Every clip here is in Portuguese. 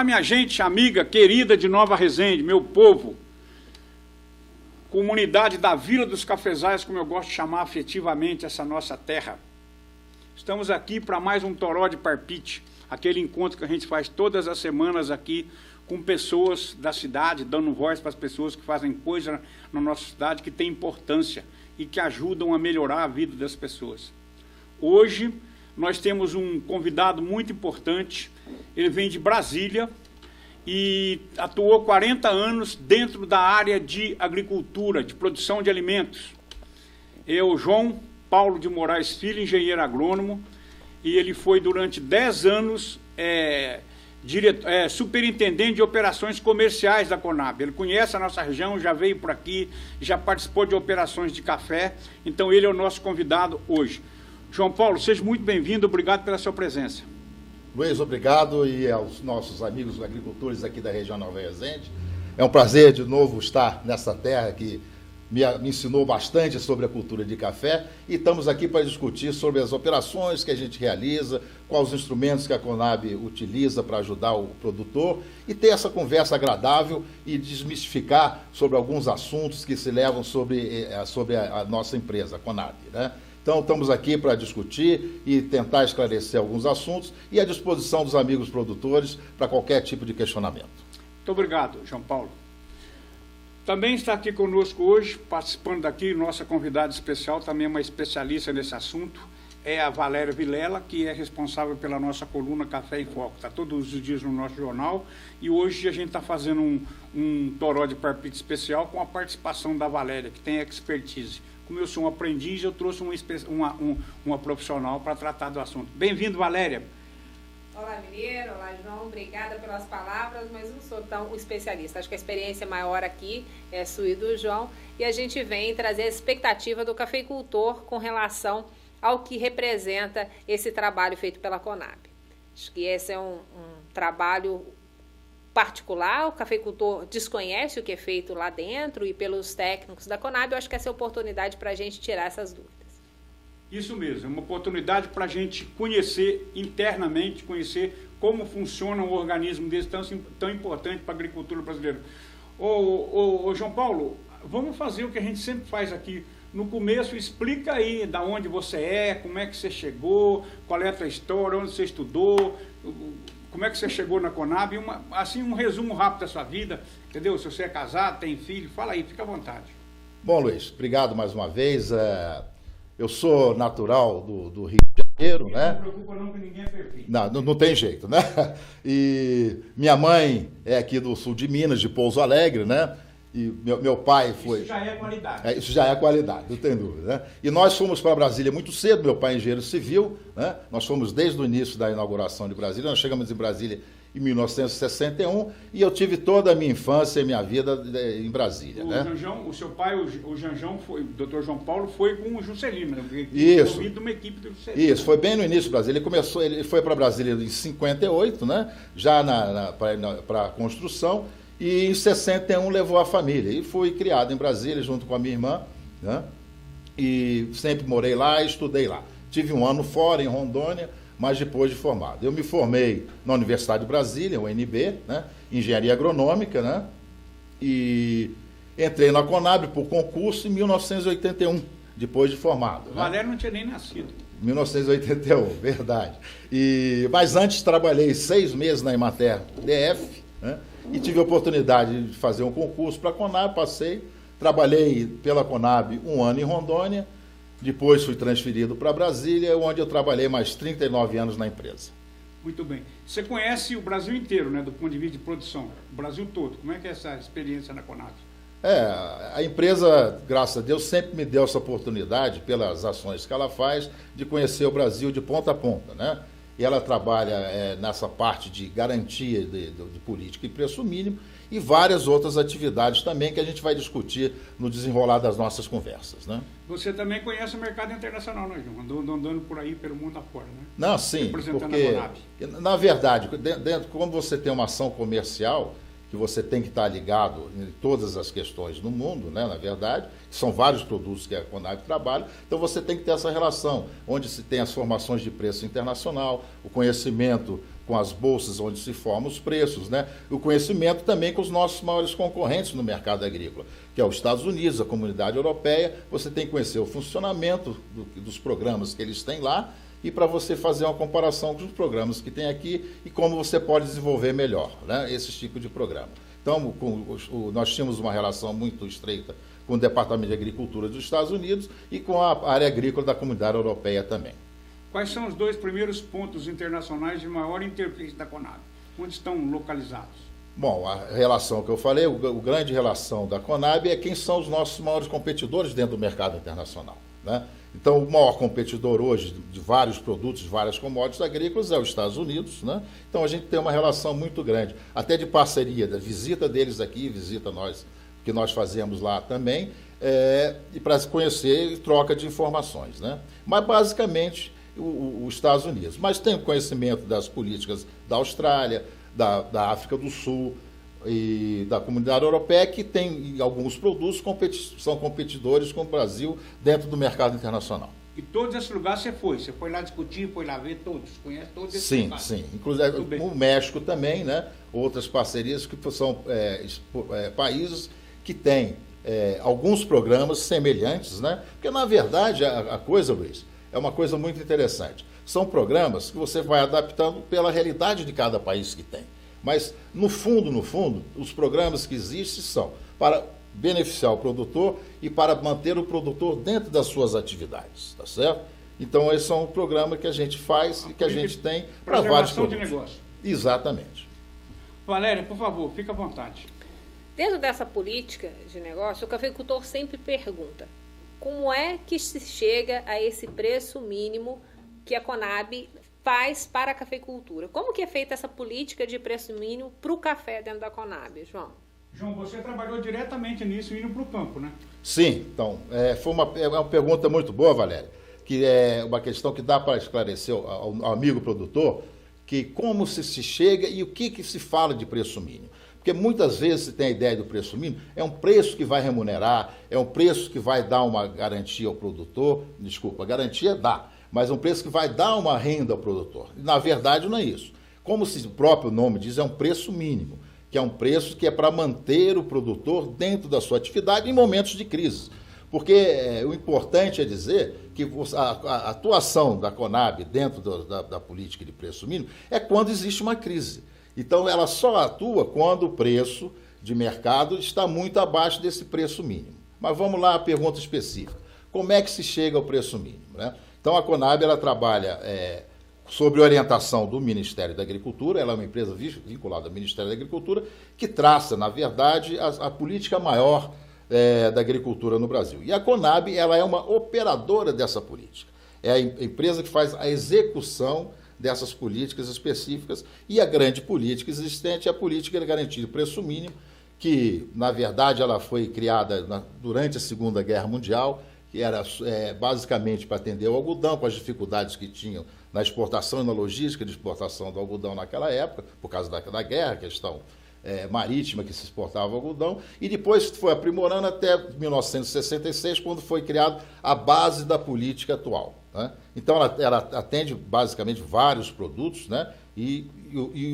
Olá, minha gente amiga, querida de Nova Resende, meu povo, comunidade da Vila dos Cafezais, como eu gosto de chamar afetivamente essa nossa terra. Estamos aqui para mais um Toró de Parpite, aquele encontro que a gente faz todas as semanas aqui com pessoas da cidade, dando voz para as pessoas que fazem coisa na nossa cidade que tem importância e que ajudam a melhorar a vida das pessoas. Hoje nós temos um convidado muito importante, ele vem de Brasília e atuou 40 anos dentro da área de agricultura, de produção de alimentos. É o João Paulo de Moraes Filho, engenheiro agrônomo, e ele foi durante 10 anos superintendente de operações comerciais da Conab. Ele conhece a nossa região, já veio por aqui, já participou de operações de café, então ele é o nosso convidado hoje. João Paulo, seja muito bem-vindo, obrigado pela sua presença. Luiz, obrigado, e aos nossos amigos agricultores aqui da região Nova Resende. É um prazer de novo estar nessa terra que me ensinou bastante sobre a cultura de café, e estamos aqui para discutir sobre as operações que a gente realiza, quais os instrumentos que a Conab utiliza para ajudar o produtor, e ter essa conversa agradável e desmistificar sobre alguns assuntos que se levam sobre a nossa empresa, a Conab, né? Então, estamos aqui para discutir e tentar esclarecer alguns assuntos e à disposição dos amigos produtores para qualquer tipo de questionamento. Muito obrigado, João Paulo. Também está aqui conosco hoje, participando daqui, nossa convidada especial, também uma especialista nesse assunto, é a Valéria Vilela, que é responsável pela nossa coluna Café em Foco. Está todos os dias no nosso jornal e hoje a gente está fazendo um Toró de Parpite especial com a participação da Valéria, que tem expertise. Como eu sou um aprendiz, eu trouxe uma profissional para tratar do assunto. Bem-vindo, Valéria. Olá, Mineiro. Olá, João. Obrigada pelas palavras, mas não sou tão especialista. Acho que a experiência maior aqui é sua e do João. E a gente vem trazer a expectativa do cafeicultor com relação ao que representa esse trabalho feito pela Conab. Acho que esse é um trabalho particular, o cafeicultor desconhece o que é feito lá dentro e pelos técnicos da Conab. Eu acho que essa é a oportunidade para a gente tirar essas dúvidas. Isso mesmo, é uma oportunidade para a gente conhecer internamente, conhecer como funciona um organismo desse tão importante para a agricultura brasileira. Ô, João Paulo, vamos fazer o que a gente sempre faz aqui. No começo, explica aí de onde você é, como é que você chegou, qual é a tua história, onde você estudou, como é que você chegou na Conab, um resumo rápido da sua vida, entendeu? Se você é casado, tem filho, fala aí, fica à vontade. Bom, Luiz, obrigado mais uma vez. Eu sou natural do Rio de Janeiro, né? Não preocupa não, que ninguém é perfeito. Não tem jeito, né? E minha mãe é aqui do sul de Minas, de Pouso Alegre, né? E meu pai foi... Isso já é qualidade. Isso já é qualidade, não tem dúvida, né? E nós fomos para Brasília muito cedo, meu pai é engenheiro civil, né? Nós fomos desde o início da inauguração de Brasília, nós chegamos em Brasília em 1961 e eu tive toda a minha infância e minha vida em Brasília, né? O seu pai, o Janjão, o Dr. João Paulo, foi com o Juscelino, né? Isso. Envolvido numa equipe do Juscelino. Isso, foi bem no início do Brasília. Ele foi para Brasília em 58, né? Já para a construção. E em 61 levou a família. E fui criado em Brasília junto com a minha irmã, né? E sempre morei lá e estudei lá. Tive um ano fora, em Rondônia, mas depois de formado. Eu me formei na Universidade de Brasília, UNB, né? Engenharia agronômica, né? E entrei na Conab por concurso em 1981, depois de formado. O Valério não tinha nem nascido. 1981, verdade. Mas antes trabalhei 6 meses na Emater DF, né? E tive a oportunidade de fazer um concurso para a Conab, passei, trabalhei pela Conab 1 ano em Rondônia, depois fui transferido para Brasília, onde eu trabalhei mais 39 anos na empresa. Muito bem. Você conhece o Brasil inteiro, né, do ponto de vista de produção, o Brasil todo. Como é que é essa experiência na Conab? A empresa, graças a Deus, sempre me deu essa oportunidade, pelas ações que ela faz, de conhecer o Brasil de ponta a ponta, né? E ela trabalha nessa parte de garantia de política e preço mínimo e várias outras atividades também que a gente vai discutir no desenrolar das nossas conversas, né? Você também conhece o mercado internacional, né, João? Andando por aí pelo mundo afora, né? Não, sim, porque, na verdade, quando você tem uma ação comercial, que você tem que estar ligado em todas as questões no mundo, né, na verdade, são vários produtos que a Conab trabalha, então você tem que ter essa relação, onde se tem as formações de preço internacional, o conhecimento com as bolsas onde se formam os preços, né? O conhecimento também com os nossos maiores concorrentes no mercado agrícola, que é os Estados Unidos, a Comunidade Europeia. Você tem que conhecer o funcionamento dos programas que eles têm lá e para você fazer uma comparação com os programas que tem aqui e como você pode desenvolver melhor, né, esse tipo de programa. Então, nós tínhamos uma relação muito estreita com o Departamento de Agricultura dos Estados Unidos e com a área agrícola da Comunidade Europeia também. Quais são os 2 primeiros pontos internacionais de maior interesse da Conab? Onde estão localizados? Bom, a relação que eu falei, o grande relação da Conab é quem são os nossos maiores competidores dentro do mercado internacional, né? Então, o maior competidor hoje de vários produtos, de várias commodities agrícolas é os Estados Unidos, né? Então, a gente tem uma relação muito grande, até de parceria, da visita deles aqui, visita nós, que nós fazemos lá também, e para se conhecer e troca de informações, né? Mas, basicamente, os Estados Unidos. Mas tem conhecimento das políticas da Austrália, da África do Sul e da Comunidade Europeia, que tem alguns produtos são competidores com o Brasil dentro do mercado internacional. E todos esses lugares você foi lá discutir, foi lá ver todos, conhece todos esses lugares? Sim, inclusive o México também, né? Outras parcerias que são países que têm alguns programas semelhantes, né? Porque, na verdade, a coisa, Luiz, é uma coisa muito interessante. São programas que você vai adaptando pela realidade de cada país que tem. Mas, no fundo, os programas que existem são para beneficiar o produtor e para manter o produtor dentro das suas atividades, tá certo? Então, esse é um programa que a gente faz e que a gente tem para vários produtos. De negócio. Exatamente. Valéria, por favor, fique à vontade. Dentro dessa política de negócio, o cafeicultor sempre pergunta: como é que se chega a esse preço mínimo que a Conab faz para a cafeicultura? Como que é feita essa política de preço mínimo para o café dentro da Conab, João? João, você trabalhou diretamente nisso, indo para o campo, né? Sim, então, foi uma pergunta muito boa, Valéria, que é uma questão que dá para esclarecer ao amigo produtor, que como se chega e o que se fala de preço mínimo. Porque muitas vezes se tem a ideia do preço mínimo, é um preço que vai remunerar, é um preço que vai dar uma garantia ao produtor, garantia dá, mas é um preço que vai dar uma renda ao produtor. Na verdade, não é isso. Como o próprio nome diz, é um preço mínimo, que é um preço que é para manter o produtor dentro da sua atividade em momentos de crise. Porque o importante é dizer que a atuação da Conab dentro da política de preço mínimo é quando existe uma crise. Então, ela só atua quando o preço de mercado está muito abaixo desse preço mínimo. Mas vamos lá à pergunta específica. Como é que se chega ao preço mínimo, né? Então, a Conab ela trabalha sob orientação do Ministério da Agricultura, ela é uma empresa vinculada ao Ministério da Agricultura, que traça, na verdade, a política maior da agricultura no Brasil. E a Conab ela é uma operadora dessa política. É a empresa que faz a execução dessas políticas específicas, e a grande política existente é a política de garantia de preço mínimo, que, na verdade, ela foi criada durante a Segunda Guerra Mundial, que era basicamente para atender o algodão, com as dificuldades que tinham na exportação e na logística de exportação do algodão naquela época, por causa da guerra, questão marítima que se exportava algodão, e depois foi aprimorando até 1966, quando foi criada a base da política atual, né? Então, ela atende basicamente vários produtos, né? E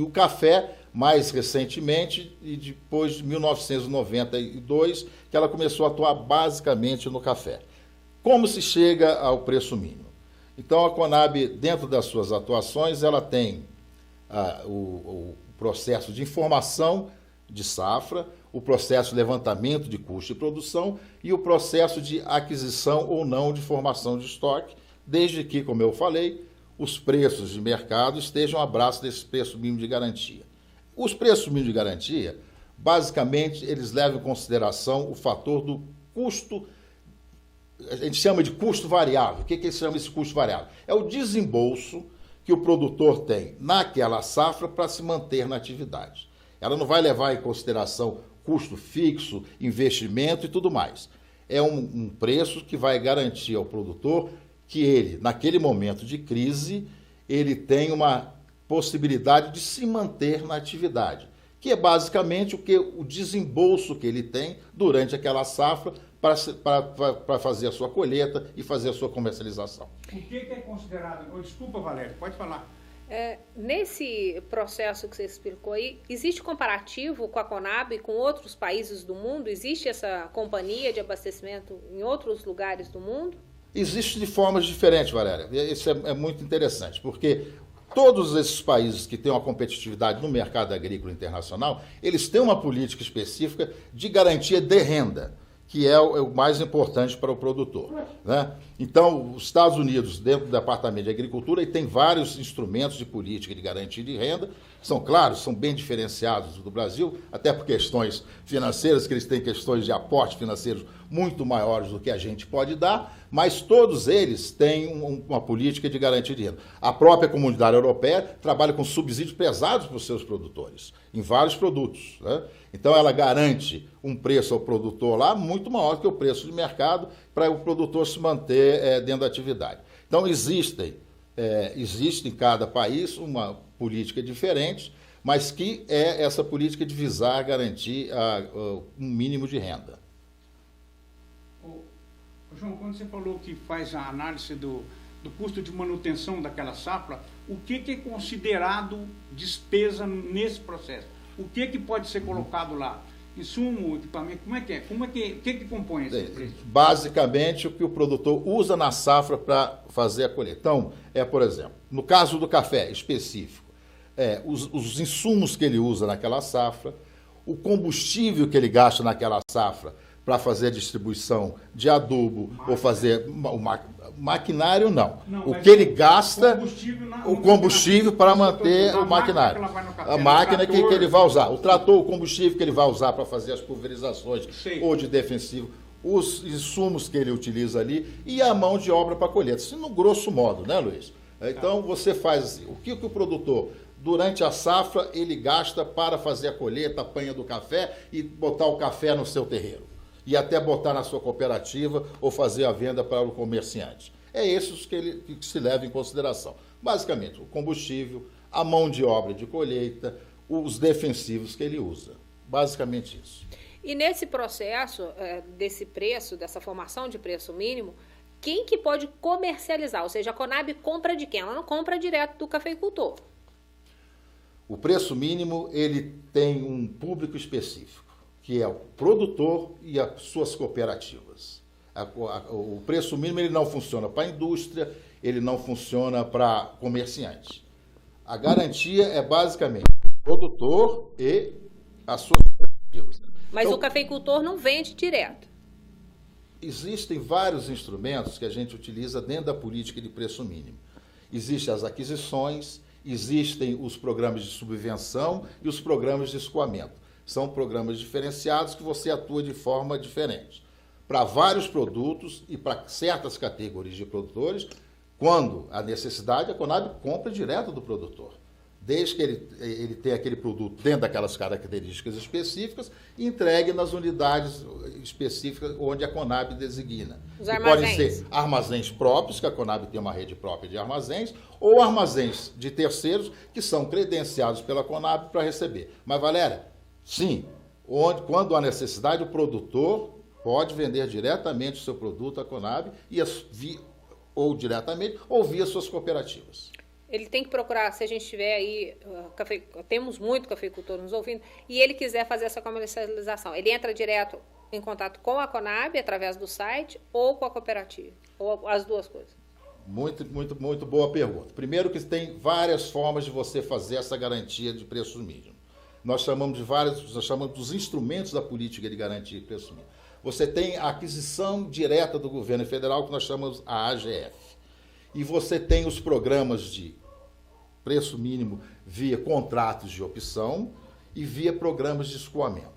o café, mais recentemente, e depois de 1992, que ela começou a atuar basicamente no café. Como se chega ao preço mínimo? Então, a Conab, dentro das suas atuações, ela tem o processo de informação de safra, o processo de levantamento de custo de produção e o processo de aquisição ou não de formação de estoque, desde que, como eu falei, os preços de mercado estejam abaixo desse preço mínimo de garantia. Os preços mínimos de garantia, basicamente, eles levam em consideração o fator do custo, a gente chama de custo variável. O que se chama esse custo variável? É o desembolso que o produtor tem naquela safra para se manter na atividade. Ela não vai levar em consideração custo fixo, investimento e tudo mais. É um preço que vai garantir ao produtor que ele, naquele momento de crise, ele tem uma possibilidade de se manter na atividade, que é basicamente o desembolso que ele tem durante aquela safra para fazer a sua colheita e fazer a sua comercialização. O que é considerado... Desculpa, Valério, pode falar. Nesse processo que você explicou aí, existe comparativo com a Conab e com outros países do mundo? Existe essa companhia de abastecimento em outros lugares do mundo? Existe de formas diferentes, Valéria. Isso é muito interessante, porque todos esses países que têm uma competitividade no mercado agrícola internacional, eles têm uma política específica de garantia de renda, que é o mais importante para o produtor, né? Então, os Estados Unidos, dentro do Departamento de Agricultura, ele tem vários instrumentos de política de garantia de renda, são claros, são bem diferenciados do Brasil, até por questões financeiras, que eles têm questões de aporte financeiros muito maiores do que a gente pode dar, mas todos eles têm uma política de garantia de renda. A própria Comunidade Europeia trabalha com subsídios pesados para os seus produtores, em vários produtos, né? Então, ela garante um preço ao produtor lá muito maior que o preço de mercado para o produtor se manter dentro da atividade. Então, existe em cada país uma política diferente, mas que é essa política de visar garantir um mínimo de renda. João, quando você falou que faz a análise do custo de manutenção daquela safra, o que é considerado despesa nesse processo? O que pode ser colocado lá? Insumo, equipamento, como é que é? O que compõe esse preço? Basicamente, o que o produtor usa na safra para fazer a colheita. Então, por exemplo, no caso do café específico, os insumos que ele usa naquela safra, o combustível que ele gasta naquela safra para fazer a distribuição de adubo ou fazer maquinário, não. O que ele gasta, o combustível para manter o maquinário. A máquina que ele vai usar. O trator, o combustível que ele vai usar para fazer as pulverizações ou de defensivo. Os insumos que ele utiliza ali e a mão de obra para colheita. Isso no grosso modo, né, Luiz? Então, você faz assim. O que o produtor, durante a safra, ele gasta para fazer a colheita, a panha do café e botar o café no seu terreiro? E até botar na sua cooperativa ou fazer a venda para o comerciante. É esses que se leva em consideração. Basicamente, o combustível, a mão de obra de colheita, os defensivos que ele usa. Basicamente isso. E nesse processo desse preço, dessa formação de preço mínimo, quem que pode comercializar? Ou seja, a Conab compra de quem? Ela não compra direto do cafeicultor. O preço mínimo, ele tem um público específico, que é o produtor e as suas cooperativas. O preço mínimo ele não funciona para a indústria, ele não funciona para comerciante. A garantia é basicamente o produtor e as suas cooperativas. Mas então, o cafeicultor não vende direto. Existem vários instrumentos que a gente utiliza dentro da política de preço mínimo. Existem as aquisições, existem os programas de subvenção e os programas de escoamento. São programas diferenciados que você atua de forma diferente. Para vários produtos e para certas categorias de produtores, quando a necessidade, a Conab compra direto do produtor. Desde que ele tenha aquele produto dentro daquelas características específicas e entregue nas unidades específicas onde a Conab designa. Os armazéns. Podem ser armazéns próprios, que a Conab tem uma rede própria de armazéns, ou armazéns de terceiros que são credenciados pela Conab para receber. Mas, Valéria, sim, quando há necessidade, o produtor pode vender diretamente o seu produto à Conab ou diretamente ou via suas cooperativas. Ele tem que procurar, se a gente tiver aí, temos muito cafeicultor nos ouvindo, e ele quiser fazer essa comercialização, ele entra direto em contato com a Conab através do site ou com a cooperativa? Ou as duas coisas? Muito boa pergunta. Primeiro que tem várias formas de você fazer essa garantia de preço mínimo. Nós chamamos dos instrumentos da política de garantia de preço mínimo. Você tem a aquisição direta do governo federal, que nós chamamos a AGF. E você tem os programas de preço mínimo via contratos de opção e via programas de escoamento.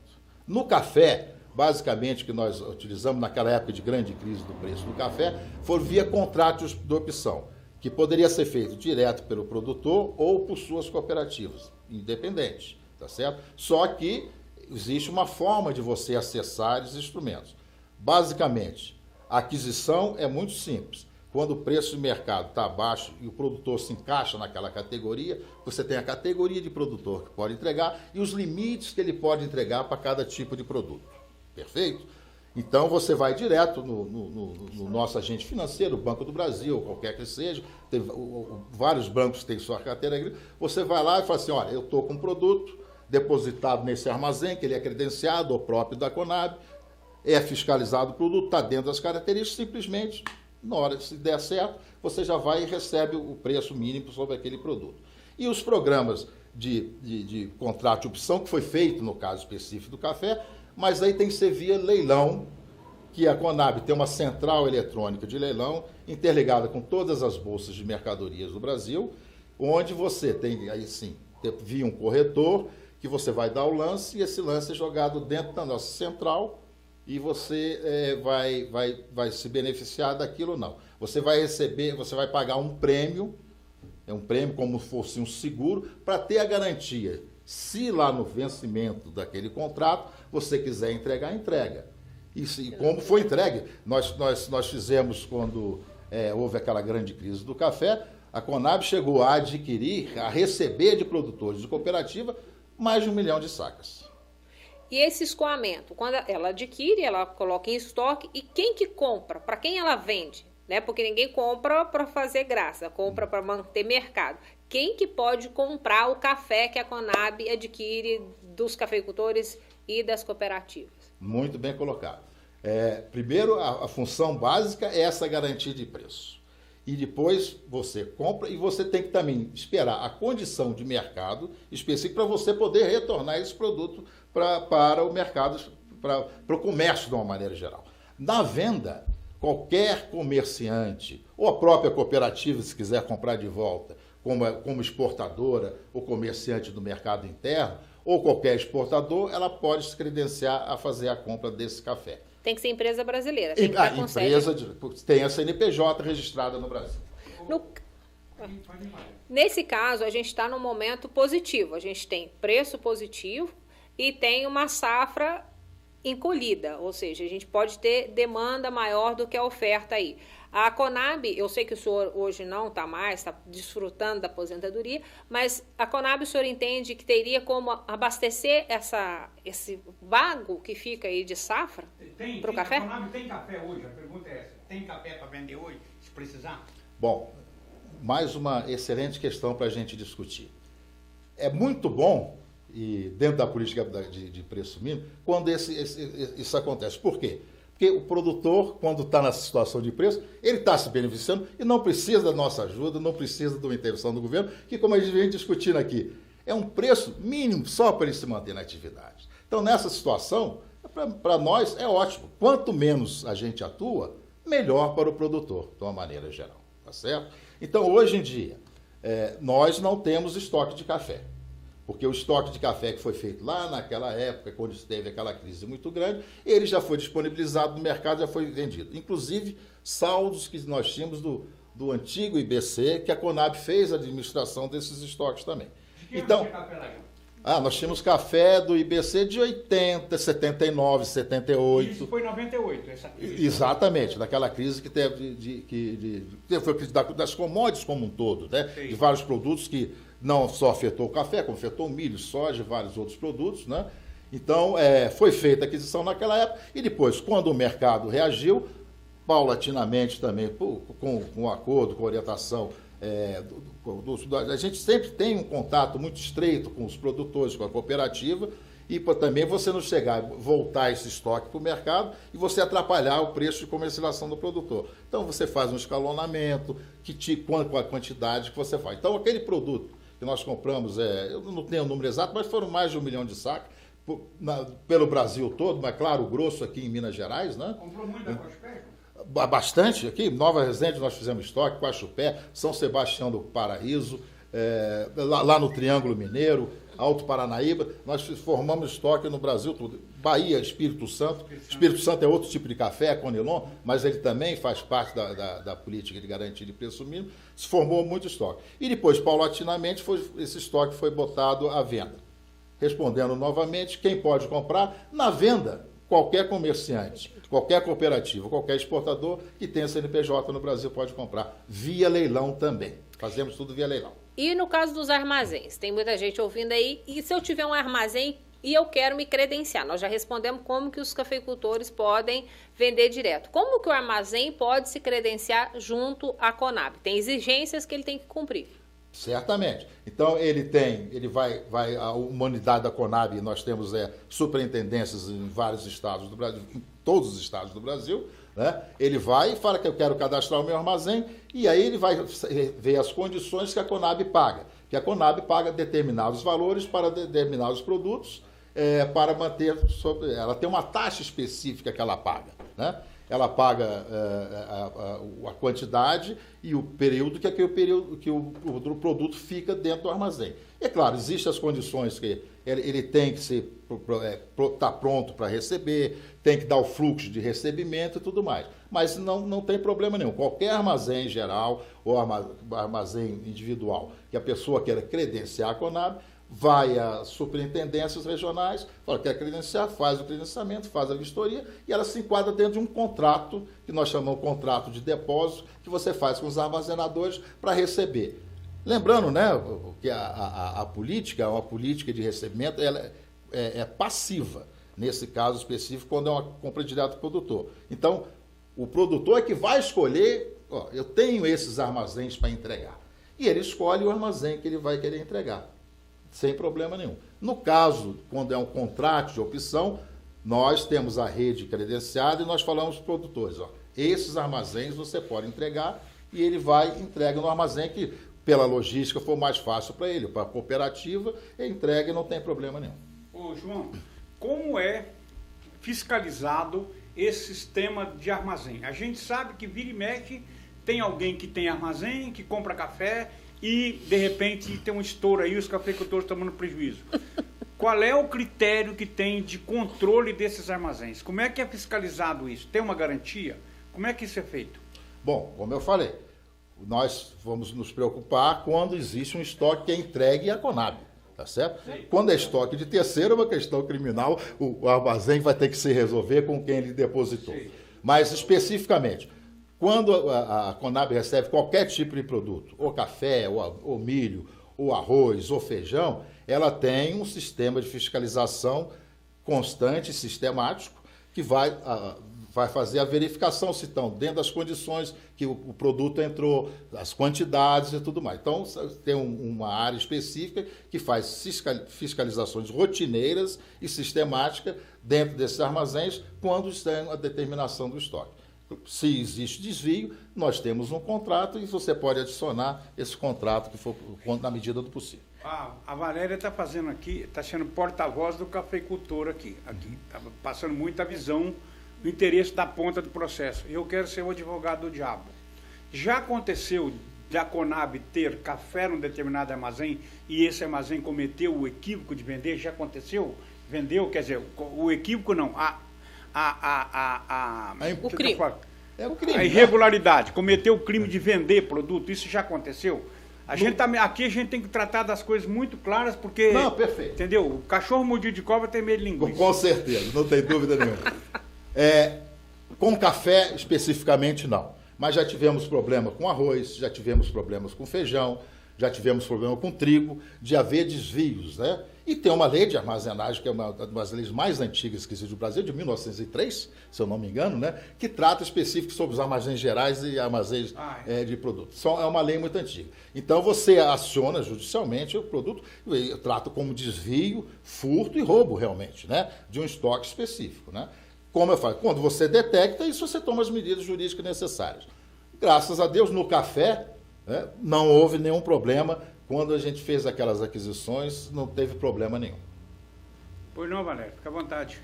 No café, basicamente, que nós utilizamos naquela época de grande crise do preço do café, foi via contratos de opção, que poderia ser feito direto pelo produtor ou por suas cooperativas, independentes, tá certo? Só que existe uma forma de você acessar esses instrumentos. Basicamente, a aquisição é muito simples. Quando o preço de mercado está baixo e o produtor se encaixa naquela categoria, você tem a categoria de produtor que pode entregar e os limites que ele pode entregar para cada tipo de produto. Perfeito? Então, você vai direto no nosso agente financeiro, Banco do Brasil, qualquer que seja, tem vários bancos têm sua carteira agrícola, você vai lá e fala assim, olha, eu estou com um produto depositado nesse armazém, que ele é credenciado, ou próprio da Conab, é fiscalizado o produto, está dentro das características, simplesmente, na hora, se der certo, você já vai e recebe o preço mínimo sobre aquele produto. E os programas de contrato de opção, que foi feito no caso específico do café, mas aí tem que ser via leilão, que a Conab tem uma central eletrônica de leilão, interligada com todas as bolsas de mercadorias do Brasil, onde você tem, aí sim, via um corretor, que você vai dar o lance, e esse lance é jogado dentro da nossa central, e você vai se beneficiar daquilo ou não. Você vai receber, você vai pagar um prêmio, é um prêmio como se fosse um seguro, para ter a garantia. Se lá no vencimento daquele contrato, você quiser entregar, entrega. E como foi entregue, nós fizemos quando houve aquela grande crise do café, a Conab chegou a adquirir, a receber de produtores de cooperativa, mais de 1 milhão de sacas. E esse escoamento, quando ela adquire, ela coloca em estoque, e quem que compra? Para quem ela vende? Né? Porque ninguém compra para fazer graça, compra para manter mercado. Quem que pode comprar o café que a Conab adquire dos cafeicultores e das cooperativas? Muito bem colocado. Primeiro, a função básica é essa garantia de preço. E depois você compra, e você tem que também esperar a condição de mercado específica para você poder retornar esse produto para o mercado, para o comércio de uma maneira geral. Na venda, qualquer comerciante, ou a própria cooperativa, se quiser comprar de volta, como exportadora ou comerciante do mercado interno, ou qualquer exportador, ela pode se credenciar a fazer a compra desse café. Tem que ser empresa brasileira. A empresa tem a CNPJ registrada no Brasil. Nesse caso, a gente está num momento positivo. A gente tem preço positivo e tem uma safra encolhida, ou seja, a gente pode ter demanda maior do que a oferta aí. A Conab, eu sei que o senhor hoje não está mais, está desfrutando da aposentadoria, mas a Conab, o senhor entende que teria como abastecer esse vago que fica aí de safra para o café? A Conab tem café hoje? A pergunta é essa. Tem café para vender hoje, se precisar? Bom, mais uma excelente questão para a gente discutir. É muito bom, e dentro da política de preço mínimo, quando isso acontece. Por quê? Porque o produtor, quando está nessa situação de preço, ele está se beneficiando e não precisa da nossa ajuda, não precisa de uma intervenção do governo, que, como a gente vem discutindo aqui, é um preço mínimo só para ele se manter na atividade. Então, nessa situação, para nós é ótimo. Quanto menos a gente atua, melhor para o produtor, de uma maneira geral. Tá certo? Então, hoje em dia, nós não temos estoque de café. Porque o estoque de café que foi feito lá naquela época, quando teve aquela crise muito grande, ele já foi disponibilizado no mercado, já foi vendido. Inclusive, saldos que nós tínhamos do antigo IBC, que a Conab fez a administração desses estoques também. Então, nós tínhamos café do IBC de 80, 79, 78. Isso foi em 98, essa crise. Exatamente, daquela crise que teve, foi a crise das commodities como um todo, né? De vários produtos que não só afetou o café, como afetou o milho, soja e vários outros produtos, né? Então, foi feita a aquisição naquela época, e depois, quando o mercado reagiu, paulatinamente também, com acordo, com orientação, a gente sempre tem um contato muito estreito com os produtores, com a cooperativa, e também você não chegar, voltar esse estoque para o mercado e você atrapalhar o preço de comercialização do produtor. Então, você faz um escalonamento, com a quantidade que você faz. Então, aquele produto que nós compramos, eu não tenho o número exato, mas foram mais de 1 milhão de sacos pelo Brasil todo, mas claro, o grosso aqui em Minas Gerais, né? Comprou muito da Cospé? Bastante aqui, Nova Resende nós fizemos estoque, Guaxupé, São Sebastião do Paraíso, lá no Triângulo Mineiro, Alto Paranaíba, nós formamos estoque no Brasil todo. Bahia, Espírito Santo. Espírito Santo é outro tipo de café, Conilon, mas ele também faz parte da política de garantia de preço mínimo. Se formou muito estoque. E depois, paulatinamente, esse estoque foi botado à venda. Respondendo novamente, quem pode comprar? Na venda, qualquer comerciante, qualquer cooperativa, qualquer exportador que tenha CNPJ no Brasil pode comprar. Via leilão também. Fazemos tudo via leilão. E no caso dos armazéns, tem muita gente ouvindo aí, e se eu tiver um armazém e eu quero me credenciar. Nós já respondemos como que os cafeicultores podem vender direto. Como que o armazém pode se credenciar junto à Conab? Tem exigências que ele tem que cumprir. Certamente. Então, a unidade da Conab, nós temos superintendências em vários estados do Brasil, em todos os estados do Brasil, né? Ele vai e fala que eu quero cadastrar o meu armazém, e aí ele vai ver as condições que a Conab paga. Que a Conab paga determinados valores para determinados produtos, para manter, ela tem uma taxa específica que ela paga, né? Ela paga a quantidade e o período que o produto fica dentro do armazém. E, é claro, existem as condições que ele tem que estar pronto para receber, tem que dar o fluxo de recebimento e tudo mais. Mas não tem problema nenhum. Qualquer armazém geral ou armazém individual que a pessoa queira credenciar a Conab, vai às superintendências regionais, fala que quer credenciar, faz o credenciamento, faz a vistoria e ela se enquadra dentro de um contrato, que nós chamamos de contrato de depósito, que você faz com os armazenadores para receber. Lembrando, né, que a política, uma política de recebimento, ela é passiva, nesse caso específico, quando é uma compra direta do produtor. Então, o produtor é que vai escolher, eu tenho esses armazéns para entregar. E ele escolhe o armazém que ele vai querer entregar, sem problema nenhum. No caso, quando é um contrato de opção, nós temos a rede credenciada e nós falamos para os produtores, esses armazéns você pode entregar, e ele vai e entrega no armazém que, pela logística, for mais fácil para ele. Para a cooperativa, ele entrega e não tem problema nenhum. Ô, João, como é fiscalizado esse sistema de armazém? A gente sabe que vira e mexe, tem alguém que tem armazém, que compra café e, de repente, tem um estouro aí, os cafeicultores estão tomando prejuízo. Qual é o critério que tem de controle desses armazéns? Como é que é fiscalizado isso? Tem uma garantia? Como é que isso é feito? Bom, como eu falei, nós vamos nos preocupar quando existe um estoque que é entregue à Conab, tá certo? Sim. Quando é estoque de terceiro, é uma questão criminal, o armazém vai ter que se resolver com quem ele depositou. Sim. Mas, especificamente, quando a Conab recebe qualquer tipo de produto, ou café, ou milho, ou arroz, ou feijão, ela tem um sistema de fiscalização constante, sistemático, que vai fazer a verificação se estão dentro das condições que o produto entrou, as quantidades e tudo mais. Então, tem uma área específica que faz fiscalizações rotineiras e sistemáticas dentro desses armazéns quando está a determinação do estoque. Se existe desvio, nós temos um contrato e você pode adicionar esse contrato que for na medida do possível. A Valéria está fazendo aqui, está sendo porta-voz do cafeicultor aqui. Está passando muita visão do interesse da ponta do processo. Eu quero ser o advogado do diabo. Já aconteceu da Conab ter café num determinado armazém e esse armazém cometeu o equívoco de vender? Já aconteceu? Vendeu, quer dizer, o equívoco não, o crime. É o crime. A irregularidade, cometeu o crime de vender produto, isso já aconteceu? Aqui a gente tem que tratar das coisas muito claras, porque... Não, perfeito. Entendeu? O cachorro mordido de cobra tem medo de linguiça. Com certeza, não tem dúvida nenhuma. Com café, especificamente, não. Mas já tivemos problema com arroz, já tivemos problemas com feijão, já tivemos problema com trigo, de haver desvios, né? E tem uma lei de armazenagem, que é uma das leis mais antigas que existe no Brasil, de 1903, se eu não me engano, né? Que trata específico sobre os armazéns gerais e armazéns de produtos. É uma lei muito antiga. Então, você aciona judicialmente o produto, e trata como desvio, furto e roubo, realmente, né? De um estoque específico, né? Como eu falo, quando você detecta isso, você toma as medidas jurídicas necessárias. Graças a Deus, no café, né, não houve nenhum problema. Quando a gente fez aquelas aquisições, não teve problema nenhum. Pois não, Valéria, fica à vontade.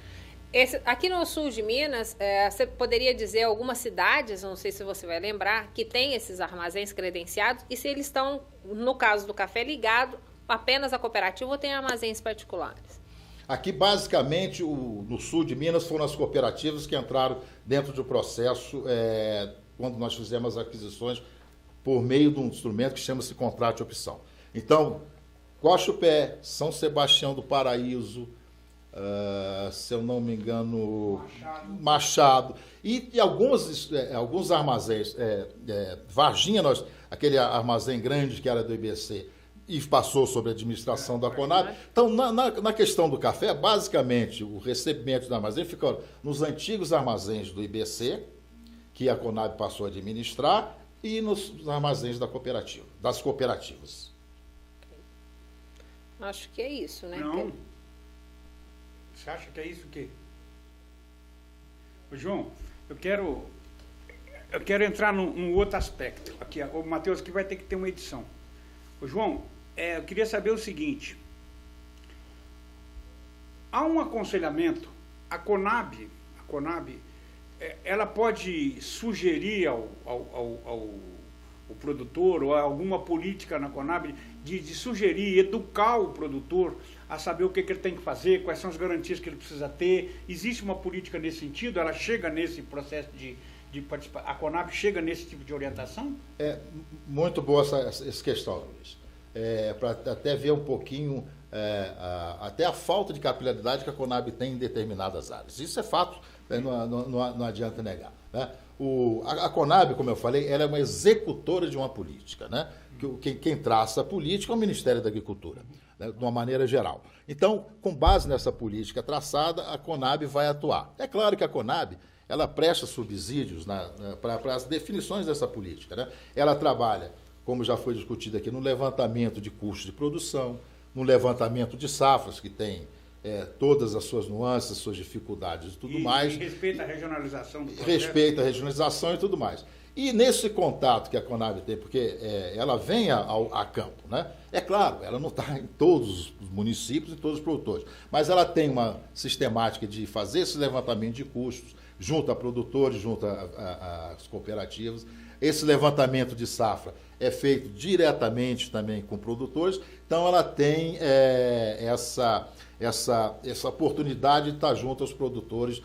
Aqui no sul de Minas, você poderia dizer algumas cidades, não sei se você vai lembrar, que tem esses armazéns credenciados e se eles estão, no caso do café, ligados apenas à cooperativa ou tem armazéns particulares? Aqui, basicamente, no sul de Minas foram as cooperativas que entraram dentro do processo quando nós fizemos as aquisições por meio de um instrumento que chama-se contrato de opção. Então, Cochupé, São Sebastião do Paraíso, se eu não me engano, Machado e alguns armazéns, Varginha, aquele armazém grande que era do IBC, e passou sobre a administração da Conab. Então, na questão do café, basicamente, o recebimento do armazém fica nos antigos armazéns do IBC, que a Conab passou a administrar, e nos armazéns das cooperativas. Acho que é isso, né? Não. Você acha que é isso o quê? Ô, João, eu quero entrar num outro aspecto. Aqui, o Matheus aqui vai ter que ter uma edição. Ô, João, eu queria saber o seguinte. Há um aconselhamento, a Conab, ela pode sugerir ao produtor ou alguma política na Conab de sugerir, educar o produtor a saber o que ele tem que fazer, quais são as garantias que ele precisa ter. Existe uma política nesse sentido? Ela chega nesse processo de participar? A Conab chega nesse tipo de orientação? É muito boa essa questão, Luiz. Para até ver um pouquinho até a falta de capilaridade que a Conab tem em determinadas áreas. Isso é fato, né? Não adianta negar, né? A Conab, como eu falei, ela é uma executora de uma política, né? Quem traça a política é o Ministério da Agricultura, né? De uma maneira geral. Então, com base nessa política traçada, a Conab vai atuar. É claro que a Conab ela presta subsídios para as definições dessa política, né? Ela trabalha, como já foi discutido aqui, no levantamento de custos de produção, no levantamento de safras, que tem todas as suas nuances, suas dificuldades e tudo mais. E respeita a regionalização do processo. Respeita a regionalização e tudo mais. E nesse contato que a Conab tem, porque ela vem a campo, né? É claro, ela não está em todos os municípios e todos os produtores, mas ela tem uma sistemática de fazer esse levantamento de custos junto a produtores, junto às cooperativas. Esse levantamento de safra é feito diretamente também com produtores, então ela tem essa oportunidade de estar junto aos produtores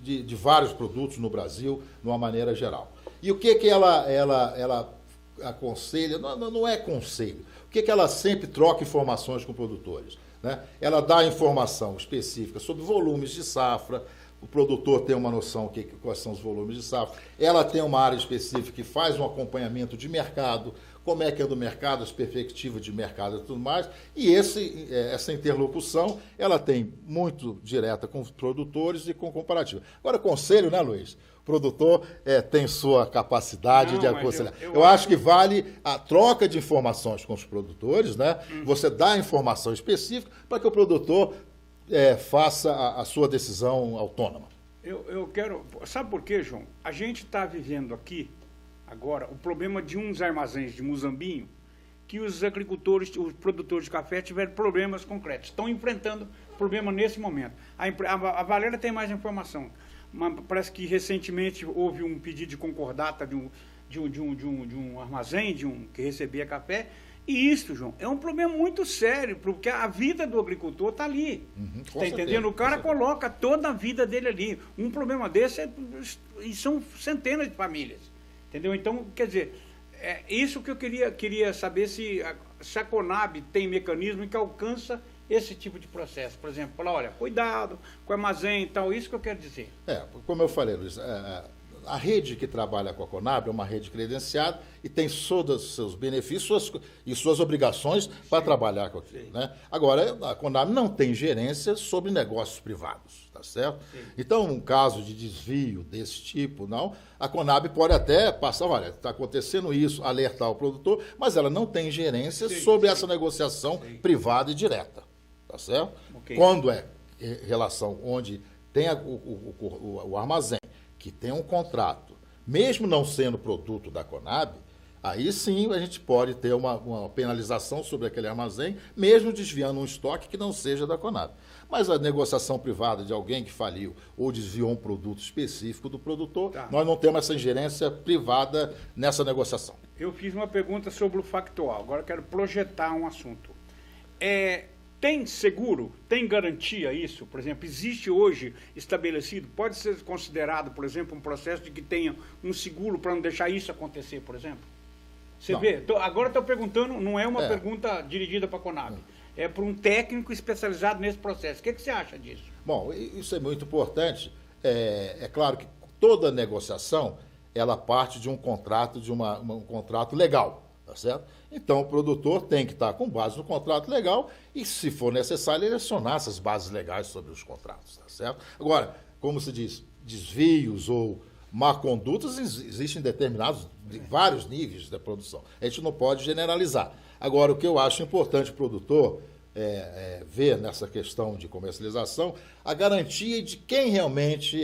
de vários produtos no Brasil, de uma maneira geral. E o que ela aconselha? Não é conselho. O que ela sempre troca informações com produtores, né? Ela dá informação específica sobre volumes de safra. O produtor tem uma noção quais são os volumes de safra. Ela tem uma área específica que faz um acompanhamento de mercado, como é que é do mercado, as perspectivas de mercado e tudo mais. E essa interlocução, ela tem muito direta com os produtores e com o comparativo. Agora, conselho, né, Luiz? O produtor tem sua capacidade de aconselhar. Eu acho que vale a troca de informações com os produtores, né? Você dá informação específica para que o produtor faça a sua decisão autônoma. Eu quero... Sabe por quê, João? A gente está vivendo aqui, agora, o problema de uns armazéns de Muzambinho, que os agricultores, os produtores de café tiveram problemas concretos. Estão enfrentando problema nesse momento. A Valéria tem mais informação. Mas parece que recentemente houve um pedido de concordata de um armazém, que recebia café. E isso, João, é um problema muito sério, porque a vida do agricultor está ali. Está entendendo? O cara coloca toda a vida dele ali. Um problema desse e são centenas de famílias. Entendeu? Então, quer dizer, isso que eu queria saber se a Conab tem mecanismo que alcança esse tipo de processo. Por exemplo, falar, olha, cuidado com o armazém e tal, isso que eu quero dizer. Como eu falei, Luiz, a rede que trabalha com a Conab é uma rede credenciada e tem todos os seus benefícios e suas obrigações para trabalhar com aquilo, né? Agora, a Conab não tem gerência sobre negócios privados, tá certo? Sim. Então, um caso de desvio desse tipo, não, a Conab pode até passar, olha, está acontecendo isso, alertar o produtor, mas ela não tem gerência sobre essa negociação privada e direta, tá certo? Okay. Quando é relação onde tem o armazém, que tem um contrato, mesmo não sendo produto da Conab, aí sim a gente pode ter uma penalização sobre aquele armazém, mesmo desviando um estoque que não seja da Conab. Mas a negociação privada de alguém que faliu ou desviou um produto específico do produtor, nós não temos essa ingerência privada nessa negociação. Eu fiz uma pergunta sobre o factual, agora eu quero projetar um assunto. Tem seguro? Tem garantia isso? Por exemplo, existe hoje estabelecido, pode ser considerado, por exemplo, um processo de que tenha um seguro para não deixar isso acontecer, por exemplo? Você vê? Agora estou perguntando, não é uma pergunta dirigida para a Conab, é para um técnico especializado nesse processo. O que você acha disso? Bom, isso é muito importante. É claro que toda negociação, ela parte de um contrato, um contrato legal. tá certo? Então, o produtor tem que estar com base no contrato legal e, se for necessário, ele acionar essas bases legais sobre os contratos, tá certo? Agora, como se diz, desvios ou má condutas existem determinados, de vários níveis da produção. A gente não pode generalizar. Agora, o que eu acho importante o produtor ver nessa questão de comercialização, a garantia de quem realmente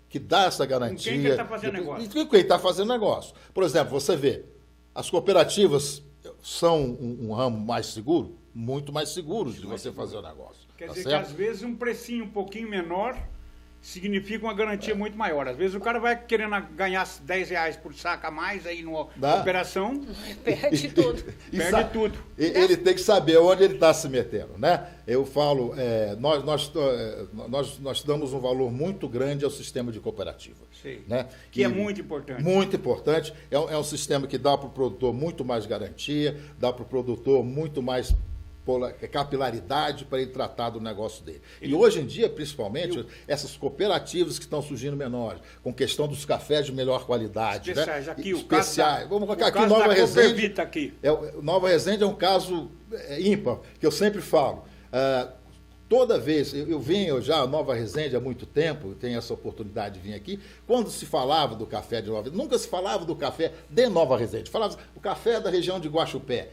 que dá essa garantia. Com quem que está fazendo negócio. Com quem está fazendo negócio. Por exemplo, você vê, as cooperativas são um ramo mais seguro, muito mais seguro de você fazer o negócio. Quer tá dizer certo? que às vezes um precinho um pouquinho menor significa uma garantia muito maior. Às vezes o cara vai querendo ganhar R$10 por saco a mais aí numa operação. Perde tudo. Perde tudo. Ele tem que saber onde ele está se metendo, né? Eu falo, nós damos um valor muito grande ao sistema de cooperativa. Sim. Né? Que é muito importante. Muito importante. É um sistema que dá para o produtor muito mais garantia, dá para o produtor muito mais capilaridade para ele tratar do negócio dele. E hoje em dia, principalmente, essas cooperativas que estão surgindo menores, com questão dos cafés de melhor qualidade. Especiais, né? aqui, especiais. Vamos colocar aqui Nova Resende. Aqui. Nova Resende é um caso ímpar, que eu sempre falo. Toda vez, eu venho já a Nova Resende há muito tempo, eu tenho essa oportunidade de vir aqui, quando se falava do café de Nova Resende, nunca se falava do café de Nova Resende, falava o café da região de Guaxupé,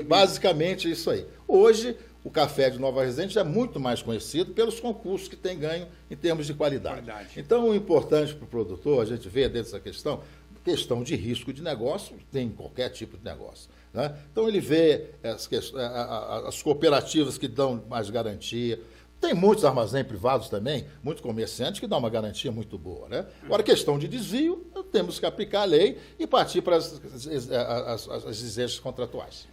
basicamente isso aí. Hoje, o café de Nova Resende é muito mais conhecido pelos concursos que tem ganho em termos de qualidade. Então, o importante para o produtor, a gente vê dentro dessa questão de risco de negócio, tem qualquer tipo de negócio. Né? Então ele vê as cooperativas que dão mais garantia. Tem muitos armazéns privados também, muitos comerciantes que dão uma garantia muito boa. Né? Agora, questão de desvio, temos que aplicar a lei e partir para as exigências contratuais.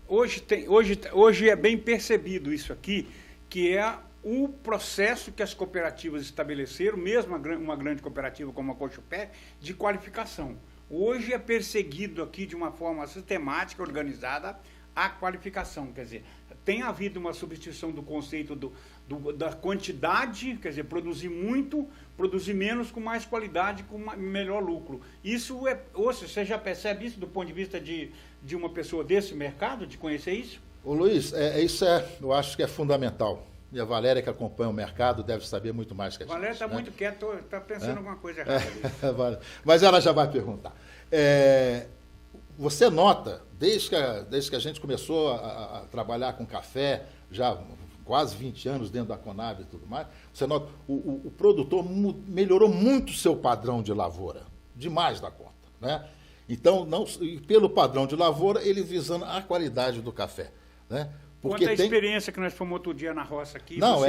Hoje é bem percebido isso aqui, que é o processo que as cooperativas estabeleceram, mesmo uma grande cooperativa como a Guaxupé, de qualificação. Hoje é perseguido aqui de uma forma sistemática, organizada, a qualificação. Quer dizer, tem havido uma substituição do conceito da quantidade, quer dizer, produzir muito, produzir menos com mais qualidade, com melhor lucro. Isso você já percebe isso do ponto de vista de uma pessoa desse mercado, de conhecer isso? Ô Luiz, eu acho que é fundamental. E a Valéria, que acompanha o mercado, deve saber muito mais que a gente. Valéria está muito quieta, está pensando alguma coisa errada ali. Mas ela já vai perguntar. Você nota, desde que a gente começou a trabalhar com café, já quase 20 anos dentro da Conab e tudo mais, você nota, o produtor melhorou muito o seu padrão de lavoura, demais da conta. Né? Então, pelo padrão de lavoura, ele visando a qualidade do café. Né? Quanto a experiência que nós fomos outro dia na roça aqui. Não,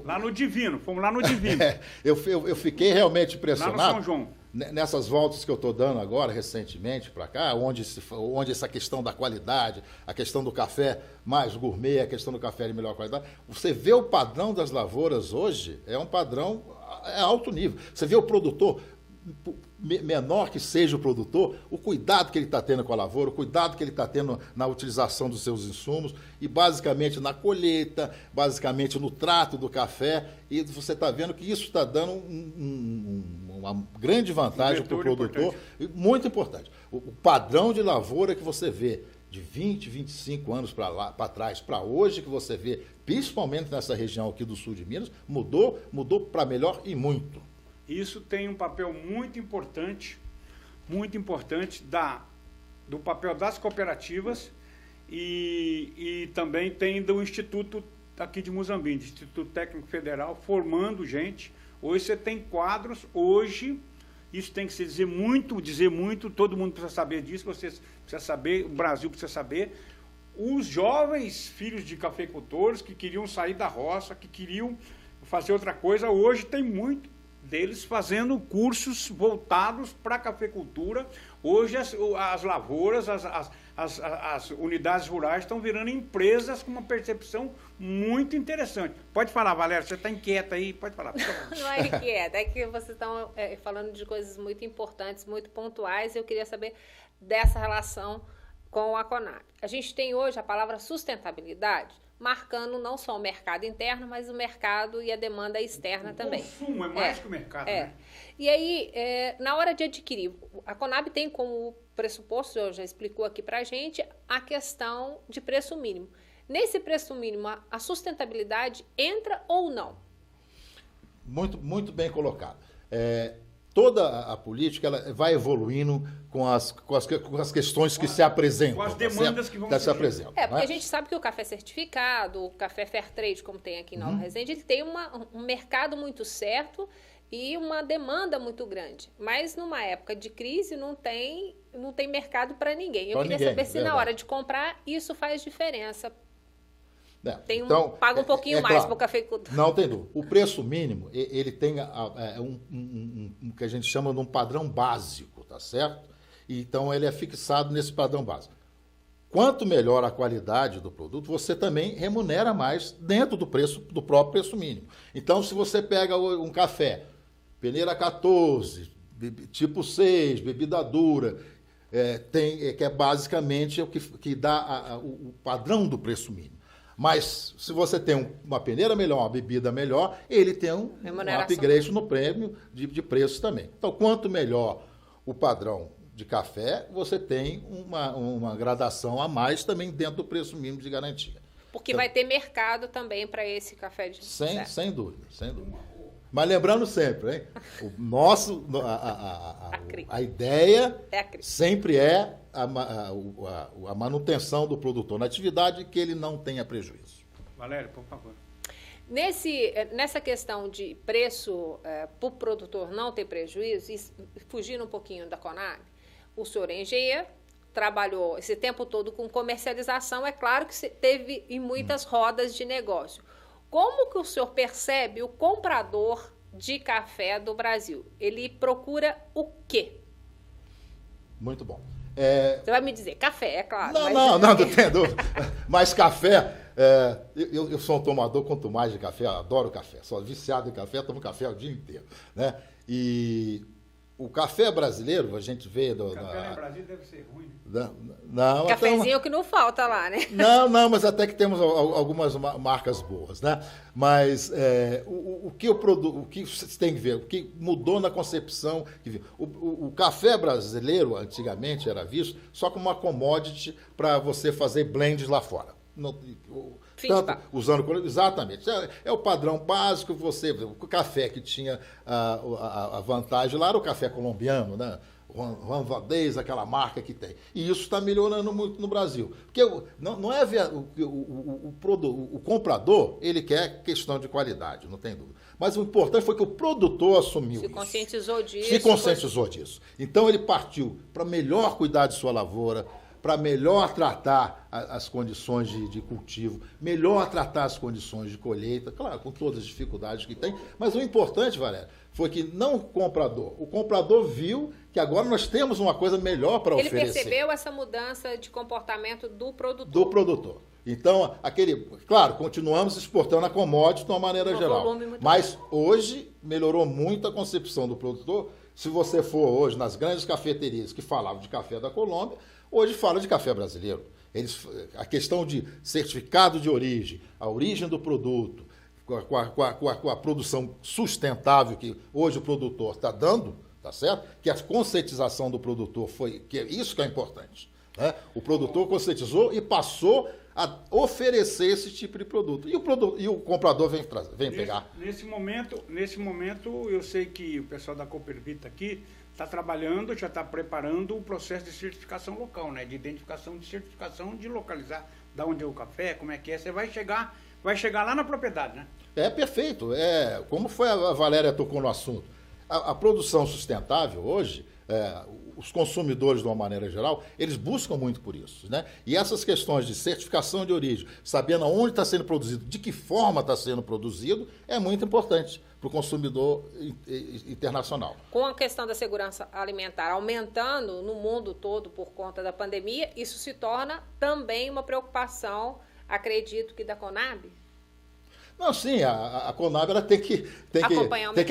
lá no Divino, fomos lá no Divino. Eu fiquei realmente impressionado. Lá no São João. Nessas voltas que eu estou dando agora, recentemente, para cá, onde essa questão da qualidade, a questão do café mais gourmet, a questão do café de melhor qualidade, você vê o padrão das lavouras hoje, é um padrão alto nível. Você vê o produtor, menor que seja o produtor, o cuidado que ele está tendo com a lavoura, o cuidado que ele está tendo na utilização dos seus insumos e basicamente na colheita, basicamente no trato do café, e você está vendo que isso está dando uma grande vantagem para o produtor, muito importante. O padrão de lavoura que você vê de 20, 25 anos para trás, para hoje, que você vê, principalmente nessa região aqui do sul de Minas, mudou para melhor e muito. Isso tem um papel muito importante do papel das cooperativas e também tem do Instituto aqui de Muzambinho, Instituto Técnico Federal, formando gente. Hoje você tem quadros, isso tem que se dizer muito, todo mundo precisa saber disso, você precisa saber, o Brasil precisa saber. Os jovens filhos de cafeicultores que queriam sair da roça, que queriam fazer outra coisa, hoje tem muito deles fazendo cursos voltados para a cafeicultura. Hoje as lavouras, as unidades rurais estão virando empresas com uma percepção muito interessante. Pode falar, Valéria, você está inquieta aí, pode falar. Não é inquieta, é que vocês estão falando de coisas muito importantes, muito pontuais, e eu queria saber dessa relação com a Conab. A gente tem hoje a palavra sustentabilidade, marcando não só o mercado interno, mas o mercado e a demanda externa também. O consumo é mais que o mercado, né? E aí, na hora de adquirir, a Conab tem como pressuposto, o senhor já explicou aqui para a gente, a questão de preço mínimo. Nesse preço mínimo, a sustentabilidade entra ou não? Muito, muito bem colocado. Toda a política ela vai evoluindo com as questões que se apresentam. Com as demandas que vão se apresentam. Porque a gente sabe que o café certificado, o café fair trade, como tem aqui em Nova Resende, ele tem um mercado muito certo e uma demanda muito grande. Mas numa época de crise não tem mercado para ninguém. Eu queria saber se na hora de comprar isso faz diferença. Paga um pouquinho mais para o cafeicultor. Não tem dúvida. O preço mínimo, ele tem um que a gente chama de um padrão básico, tá certo? Então, ele é fixado nesse padrão básico. Quanto melhor a qualidade do produto, você também remunera mais dentro do próprio preço mínimo. Então, se você pega um café, peneira 14, tipo 6, bebida dura, que é basicamente o que dá o padrão do preço mínimo. Mas, se você tem uma peneira melhor, uma bebida melhor, ele tem um upgrade no prêmio de preço também. Então, quanto melhor o padrão de café, você tem uma gradação a mais também dentro do preço mínimo de garantia. Porque vai ter mercado também para esse café de sem dúvida, sem dúvida. Mas lembrando sempre, hein? A ideia sempre é a manutenção do produtor na atividade, que ele não tenha prejuízo. Valério, por favor. Nessa questão de preço para o produtor não ter prejuízo, e fugindo um pouquinho da Conab, o senhor é engenheiro, trabalhou esse tempo todo com comercialização, é claro que teve em muitas rodas de negócio. Como que o senhor percebe o comprador de café do Brasil? Ele procura o quê? Muito bom. Você vai me dizer, café, é claro. Não tenho dúvida. Mas café, eu sou um tomador quanto mais de café, adoro café. Sou viciado em café, tomo café o dia inteiro, né? E o café brasileiro, a gente vê... Café no Brasil deve ser ruim. Não, cafezinho que não falta lá, né? Não, mas até que temos algumas marcas boas, né? Mas o que você tem que ver, o que mudou na concepção... O café brasileiro, antigamente, era visto só como uma commodity para você fazer blends lá fora. Usando exatamente, é o padrão básico. O café que tinha a vantagem lá era o café colombiano, né? Juan Valdez, aquela marca que tem. E isso está melhorando muito no Brasil. Porque não é o comprador, ele quer questão de qualidade, não tem dúvida. Mas o importante foi que o produtor assumiu isso. Se conscientizou disso. Então ele partiu para melhor cuidar de sua lavoura, para melhor tratar as condições de cultivo, melhor tratar as condições de colheita, claro, com todas as dificuldades que tem, mas o importante, Valério, foi que não o comprador viu que agora nós temos uma coisa melhor para oferecer. Ele percebeu essa mudança de comportamento do produtor. Do produtor. Então, claro, continuamos exportando a commodity de uma maneira geral, mas hoje melhorou muito a concepção do produtor. Se você for hoje nas grandes cafeterias que falavam de café da Colômbia, hoje fala de café brasileiro. A questão de certificado de origem, a origem do produto, com a produção sustentável que hoje o produtor está dando, tá certo? Que a conscientização do produtor que é isso que é importante, né? O produtor conscientizou e passou a oferecer esse tipo de produto. E o comprador vem pegar. Nesse momento, eu sei que o pessoal da Coopervita aqui está trabalhando, já está preparando o processo de certificação local, né? De identificação de certificação, de localizar de onde é o café, como é que é. Você vai chegar lá na propriedade, né? Perfeito. Como foi a Valéria tocou no assunto. A produção sustentável hoje, os consumidores, de uma maneira geral, eles buscam muito por isso, né? E essas questões de certificação de origem, sabendo onde está sendo produzido, de que forma está sendo produzido, é muito importante para o consumidor internacional. Com a questão da segurança alimentar aumentando no mundo todo por conta da pandemia, isso se torna também uma preocupação, acredito que da Conab? Não, sim, a Conab ela tem que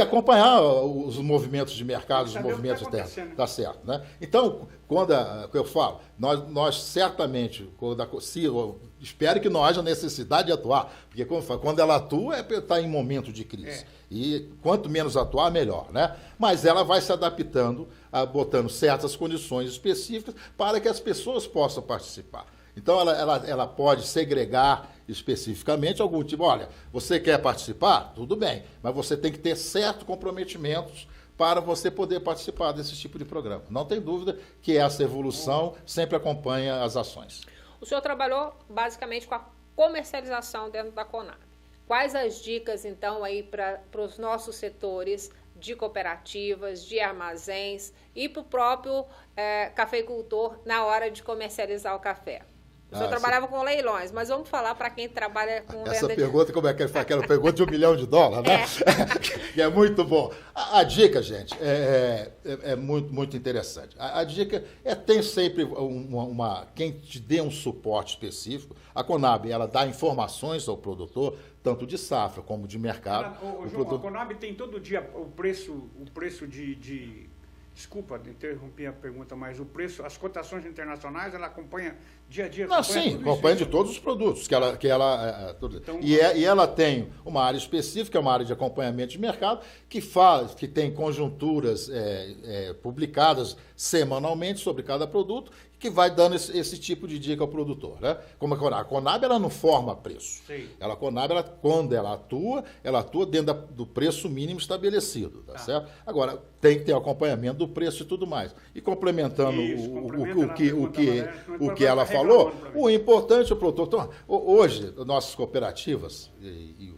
acompanhar os movimentos de mercado, os movimentos internos. Tá certo, né? Então, eu falo, nós certamente, espero que não haja necessidade de atuar, porque quando ela atua, está em momento de crise. E quanto menos atuar, melhor, né? Mas ela vai se adaptando, botando certas condições específicas para que as pessoas possam participar. Então, ela pode segregar especificamente algum tipo. Olha, você quer participar? Tudo bem, mas você tem que ter certos comprometimentos para você poder participar desse tipo de programa. Não tem dúvida que essa evolução sempre acompanha as ações. O senhor trabalhou basicamente com a comercialização dentro da Conab. Quais as dicas, então, aí para os nossos setores de cooperativas, de armazéns e para o próprio cafeicultor na hora de comercializar o café? O senhor trabalhava com leilões, mas vamos falar para quem trabalha com venda. Essa pergunta, como é que ele faz? Aquela pergunta de $1 milhão, né? Que é muito bom. A dica, gente, é muito, muito interessante. A dica tem sempre quem te dê um suporte específico. A Conab, ela dá informações ao produtor, tanto de safra como de mercado. João, a Conab tem todo dia o preço de desculpa interromper a pergunta, mas o preço, as cotações internacionais, ela acompanha dia a dia? Acompanha de todos os produtos que ela então, e ela tem uma área específica, uma área de acompanhamento de mercado, que tem conjunturas publicadas semanalmente sobre cada produto, que vai dando esse tipo de dica ao produtor, né? Como a Conab, ela não forma preço. Sim. A Conab, quando ela atua dentro do preço mínimo estabelecido, tá certo? Agora, tem que ter o acompanhamento do preço e tudo mais. E complementando o que ela falou, o importante, o produtor... Então, hoje, nossas cooperativas, de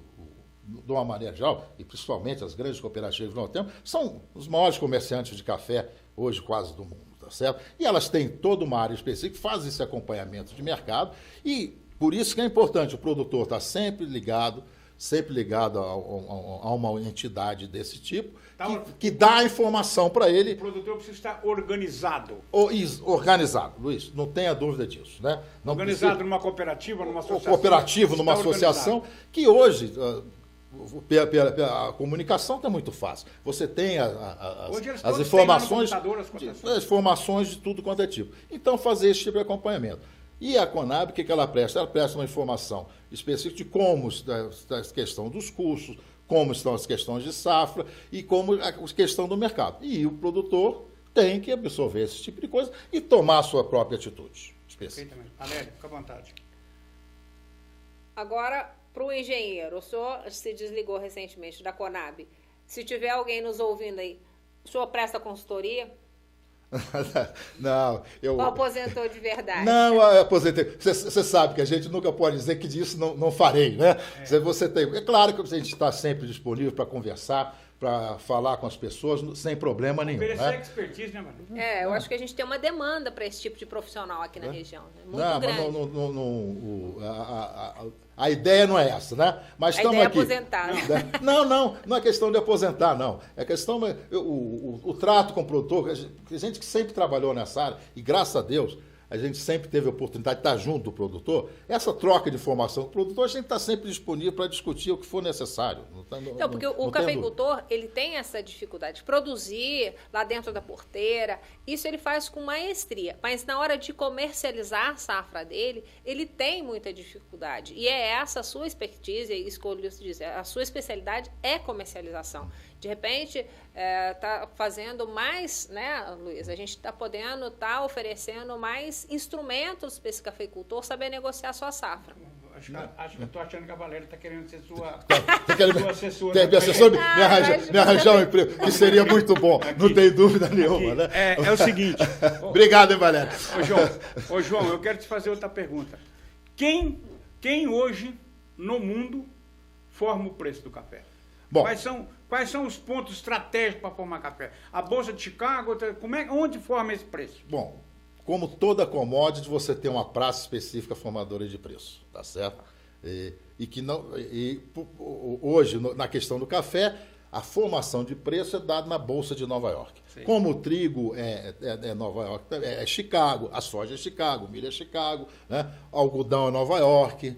uma maneira geral, e principalmente as grandes cooperativas que nós temos, são os maiores comerciantes de café, hoje quase do mundo. Tá certo? E elas têm toda uma área específica, fazem esse acompanhamento de mercado e por isso que é importante o produtor estar sempre ligado a uma entidade desse tipo que dá a informação para ele. O produtor precisa estar organizado. Organizado, Luiz, não tenha dúvida disso, né? Não organizado numa cooperativa, numa associação. Cooperativa, numa associação, que hoje... A comunicação está muito fácil. Você tem as informações de tudo quanto é tipo. Então, fazer esse tipo de acompanhamento. E a Conab, o que ela presta? Ela presta uma informação específica de como está a questão dos custos, como estão as questões de safra e como a questão do mercado. E o produtor tem que absorver esse tipo de coisa e tomar a sua própria atitude específica. Perfeitamente. Alério, fica à vontade. Agora... Para o engenheiro, o senhor se desligou recentemente da Conab. Se tiver alguém nos ouvindo aí, o senhor presta consultoria? Não, Ou aposentou de verdade? Não, eu aposentei. Você sabe que a gente nunca pode dizer que disso não farei, né? É claro que a gente está sempre disponível para conversar, para falar com as pessoas sem problema nenhum. Oferecer expertise, né, mano? Eu acho que a gente tem uma demanda para esse tipo de profissional aqui na região. Né? Muito grande. A ideia não é essa, né? Mas estamos aqui. A ideia é aposentar. Não é questão de aposentar, não. É questão o trato com o produtor. A gente que sempre trabalhou nessa área, e graças a Deus, a gente sempre teve a oportunidade de estar junto do produtor. Essa troca de informação com o produtor, a gente está sempre disponível para discutir o que for necessário. Não, porque o cafeicultor, ele tem essa dificuldade de produzir lá dentro da porteira. Isso ele faz com maestria. Mas na hora de comercializar a safra dele, ele tem muita dificuldade. E é essa a sua expertise, escolho dizer, a sua especialidade é comercialização. De repente, está fazendo mais, né, Luiz? A gente está podendo, oferecendo mais instrumentos para esse cafeicultor saber negociar a sua safra. Acho que eu estou achando que a Valéria está querendo ser sua assessora. Me arranjar um emprego, que seria muito bom, aqui, não tem dúvida nenhuma. Né? É o seguinte... Obrigado, hein, Valéria. Ô, João, eu quero te fazer outra pergunta. Quem hoje, no mundo, forma o preço do café? Bom, quais são os pontos estratégicos para formar café? A Bolsa de Chicago, onde forma esse preço? Bom, como toda commodity, você tem uma praça específica formadora de preço, tá certo? Hoje, na questão do café, a formação de preço é dada na Bolsa de Nova York. Sim. Como o trigo é Nova York, é Chicago, a soja é Chicago, o milho é Chicago, né? O algodão é Nova York,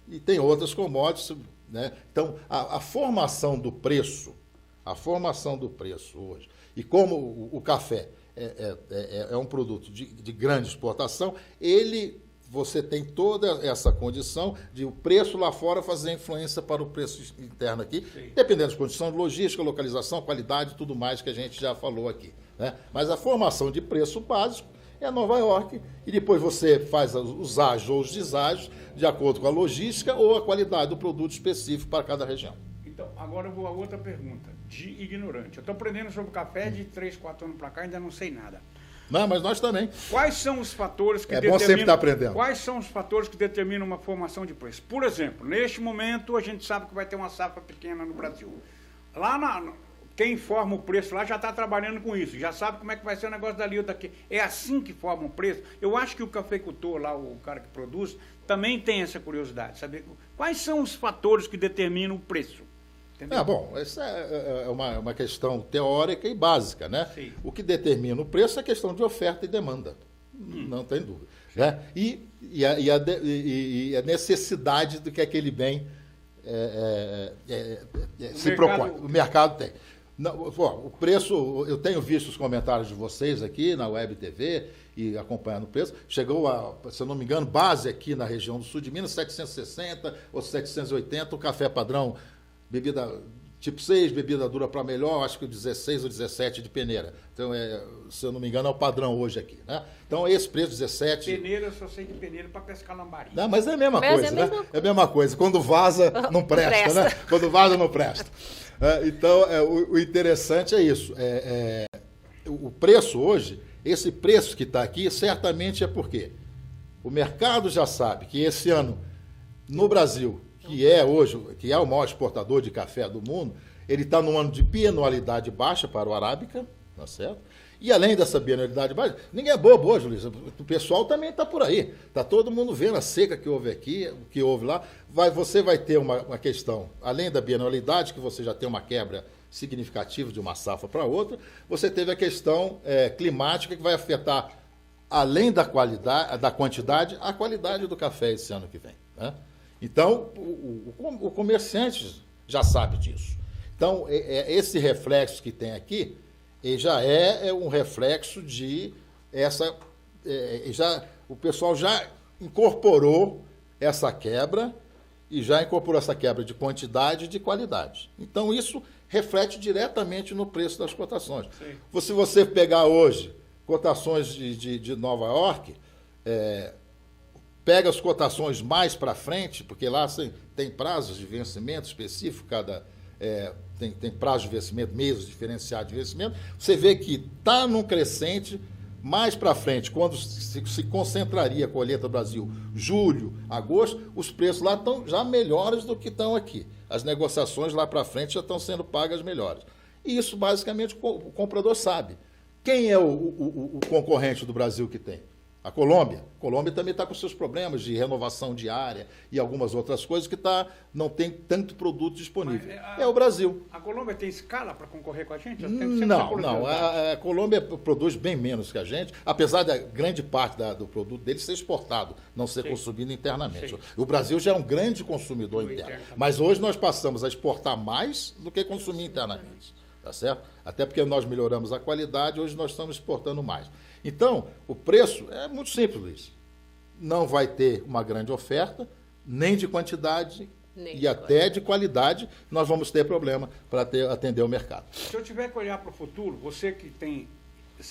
e tem outras commodities. né? Então, a formação do preço hoje, e como o café é um produto de grande exportação, você tem toda essa condição de o preço lá fora fazer influência para o preço interno aqui, sim, dependendo das condições de logística, localização, qualidade e tudo mais que a gente já falou aqui, né? Mas a formação de preço básico é Nova York, e depois você faz os ágios ou os deságios de acordo com a logística ou a qualidade do produto específico para cada região. Então, agora eu vou a outra pergunta, de ignorante. Eu estou aprendendo sobre café de 3, 4 anos para cá, ainda não sei nada. Não, mas nós também. Quais são os fatores que determinam... É bom sempre estar aprendendo. Quais são os fatores que determinam uma formação de preço? Por exemplo, neste momento a gente sabe que vai ter uma safra pequena no Brasil. Quem forma o preço lá já está trabalhando com isso, já sabe como é que vai ser o negócio dali ou daqui. É assim que forma o preço. Eu acho que o cafeicultor lá, o cara que produz, também tem essa curiosidade, saber quais são os fatores que determinam o preço. Entendeu? Bom, essa é uma questão teórica e básica, né? Sim. O que determina o preço é a questão de oferta e demanda, não tem dúvida, né? E a necessidade do que aquele bem se propõe. O mercado tem. O preço, eu tenho visto os comentários de vocês aqui na Web TV e acompanhando o preço, chegou a, se eu não me engano, base aqui na região do sul de Minas, 760 ou 780, o café padrão, bebida tipo 6, bebida dura para melhor, acho que o 16 ou 17 de peneira. Então, se eu não me engano, é o padrão hoje aqui, né? Então, esse preço, 17... Peneira, eu só sei de peneira para pescar lambari. Não, mas é a mesma coisa, né? É a mesma coisa. Quando vaza, não presta, né? Quando vaza, não presta. Então, o interessante é isso. O preço hoje, esse preço que está aqui, certamente é porque o mercado já sabe que esse ano, no Brasil, que é o maior exportador de café do mundo, ele está num ano de bianualidade baixa para o Arábica, tá certo? E além dessa bianualidade baixa, ninguém é bobo hoje, Luiz. O pessoal também está por aí. Está todo mundo vendo a seca que houve aqui, o que houve lá. Você vai ter uma questão, além da bianualidade, que você já tem uma quebra significativa de uma safra para outra, você teve a questão climática que vai afetar, além da qualidade, da quantidade, a qualidade do café esse ano que vem, né? Então, o comerciante já sabe disso. Então, esse reflexo que tem aqui, já é um reflexo de o pessoal já incorporou essa quebra e já incorporou essa quebra de quantidade e de qualidade. Então, isso reflete diretamente no preço das cotações. Sim. Se você pegar hoje cotações de Nova York, pega as cotações mais para frente, porque lá tem prazos de vencimento específico, tem prazo de vencimento, meses diferenciados de vencimento, você vê que está num crescente mais para frente, quando se concentraria a colheita do Brasil, julho, agosto, os preços lá estão já melhores do que estão aqui. As negociações lá para frente já estão sendo pagas melhores. E isso, basicamente, o comprador sabe. Quem é o concorrente do Brasil que tem? A Colômbia. A Colômbia também está com seus problemas de renovação diária e algumas outras coisas que não tem tanto produto disponível. É o Brasil. A Colômbia tem escala para concorrer com a gente? Não. A Colômbia produz bem menos que a gente, apesar da grande parte do produto dele ser exportado, não ser consumido internamente. Sim. O Brasil já é um grande consumidor interno. Mas hoje nós passamos a exportar mais do que consumir internamente. Tá certo? Até porque nós melhoramos a qualidade, hoje nós estamos exportando mais. Então, o preço é muito simples, Luiz. Não vai ter uma grande oferta, nem de quantidade e até de qualidade, nós vamos ter problema para atender o mercado. Se eu tiver que olhar para o futuro, você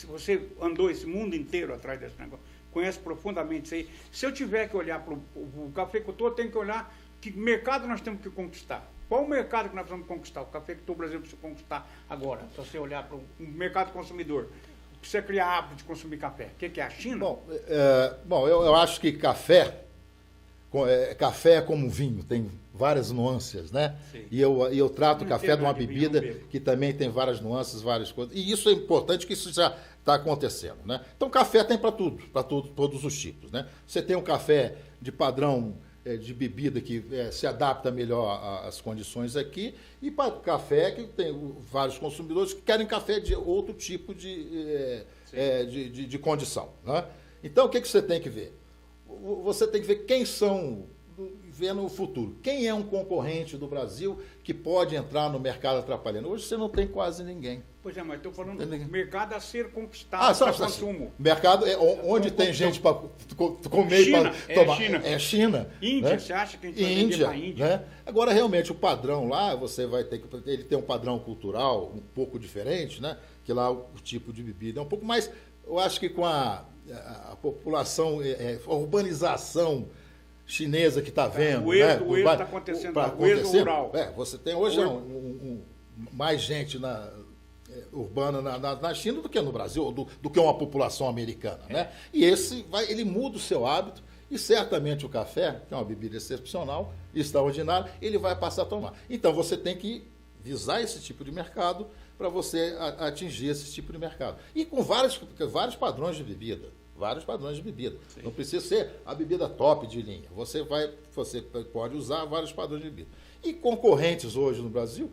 você andou esse mundo inteiro atrás desse negócio, conhece profundamente isso aí, se eu tiver que olhar para o cafeicultor, tem que olhar que mercado nós temos que conquistar. Qual o mercado que nós vamos conquistar? O cafeicultor brasileiro precisa conquistar agora, se você olhar para o mercado consumidor. Precisa criar hábito de consumir café. O que é a China? Bom, eu acho que café é como vinho, tem várias nuances, né? Sim. E eu trato o café de uma bebida que também tem várias nuances, várias coisas. E isso é importante, que isso já está acontecendo, né? Então, café tem para tudo, todos os tipos, né? Você tem um café de padrão de bebida que se adapta melhor às condições aqui, e para café que tem vários consumidores que querem café de outro tipo de condição, né? Então, o que você tem que ver? Você tem que ver quem são vendo o futuro. Quem é um concorrente do Brasil que pode entrar no mercado atrapalhando? Hoje você não tem quase ninguém. Pois é, mas estou falando do mercado a ser conquistado para consumo. Mercado é onde tem gente para comer e para tomar. É China. Índia, né? Você acha que a gente vai vender para a Índia? Né? Agora, realmente, o padrão lá, você vai ter que... Ele tem um padrão cultural um pouco diferente, né? Que lá o tipo de bebida é um pouco mais... Eu acho que com a população, a urbanização chinesa que está vendo... O êxodo está acontecendo lá, o êxodo rural. Você tem hoje mais gente urbana na China do que no Brasil, do que uma população americana. Né? E ele muda o seu hábito e certamente o café, que é uma bebida excepcional, extraordinária, ele vai passar a tomar. Então você tem que visar esse tipo de mercado para você atingir esse tipo de mercado. E com vários padrões de bebida. Vários padrões de bebida. Sim. Não precisa ser a bebida top de linha. Você pode usar vários padrões de bebida. E concorrentes hoje no Brasil,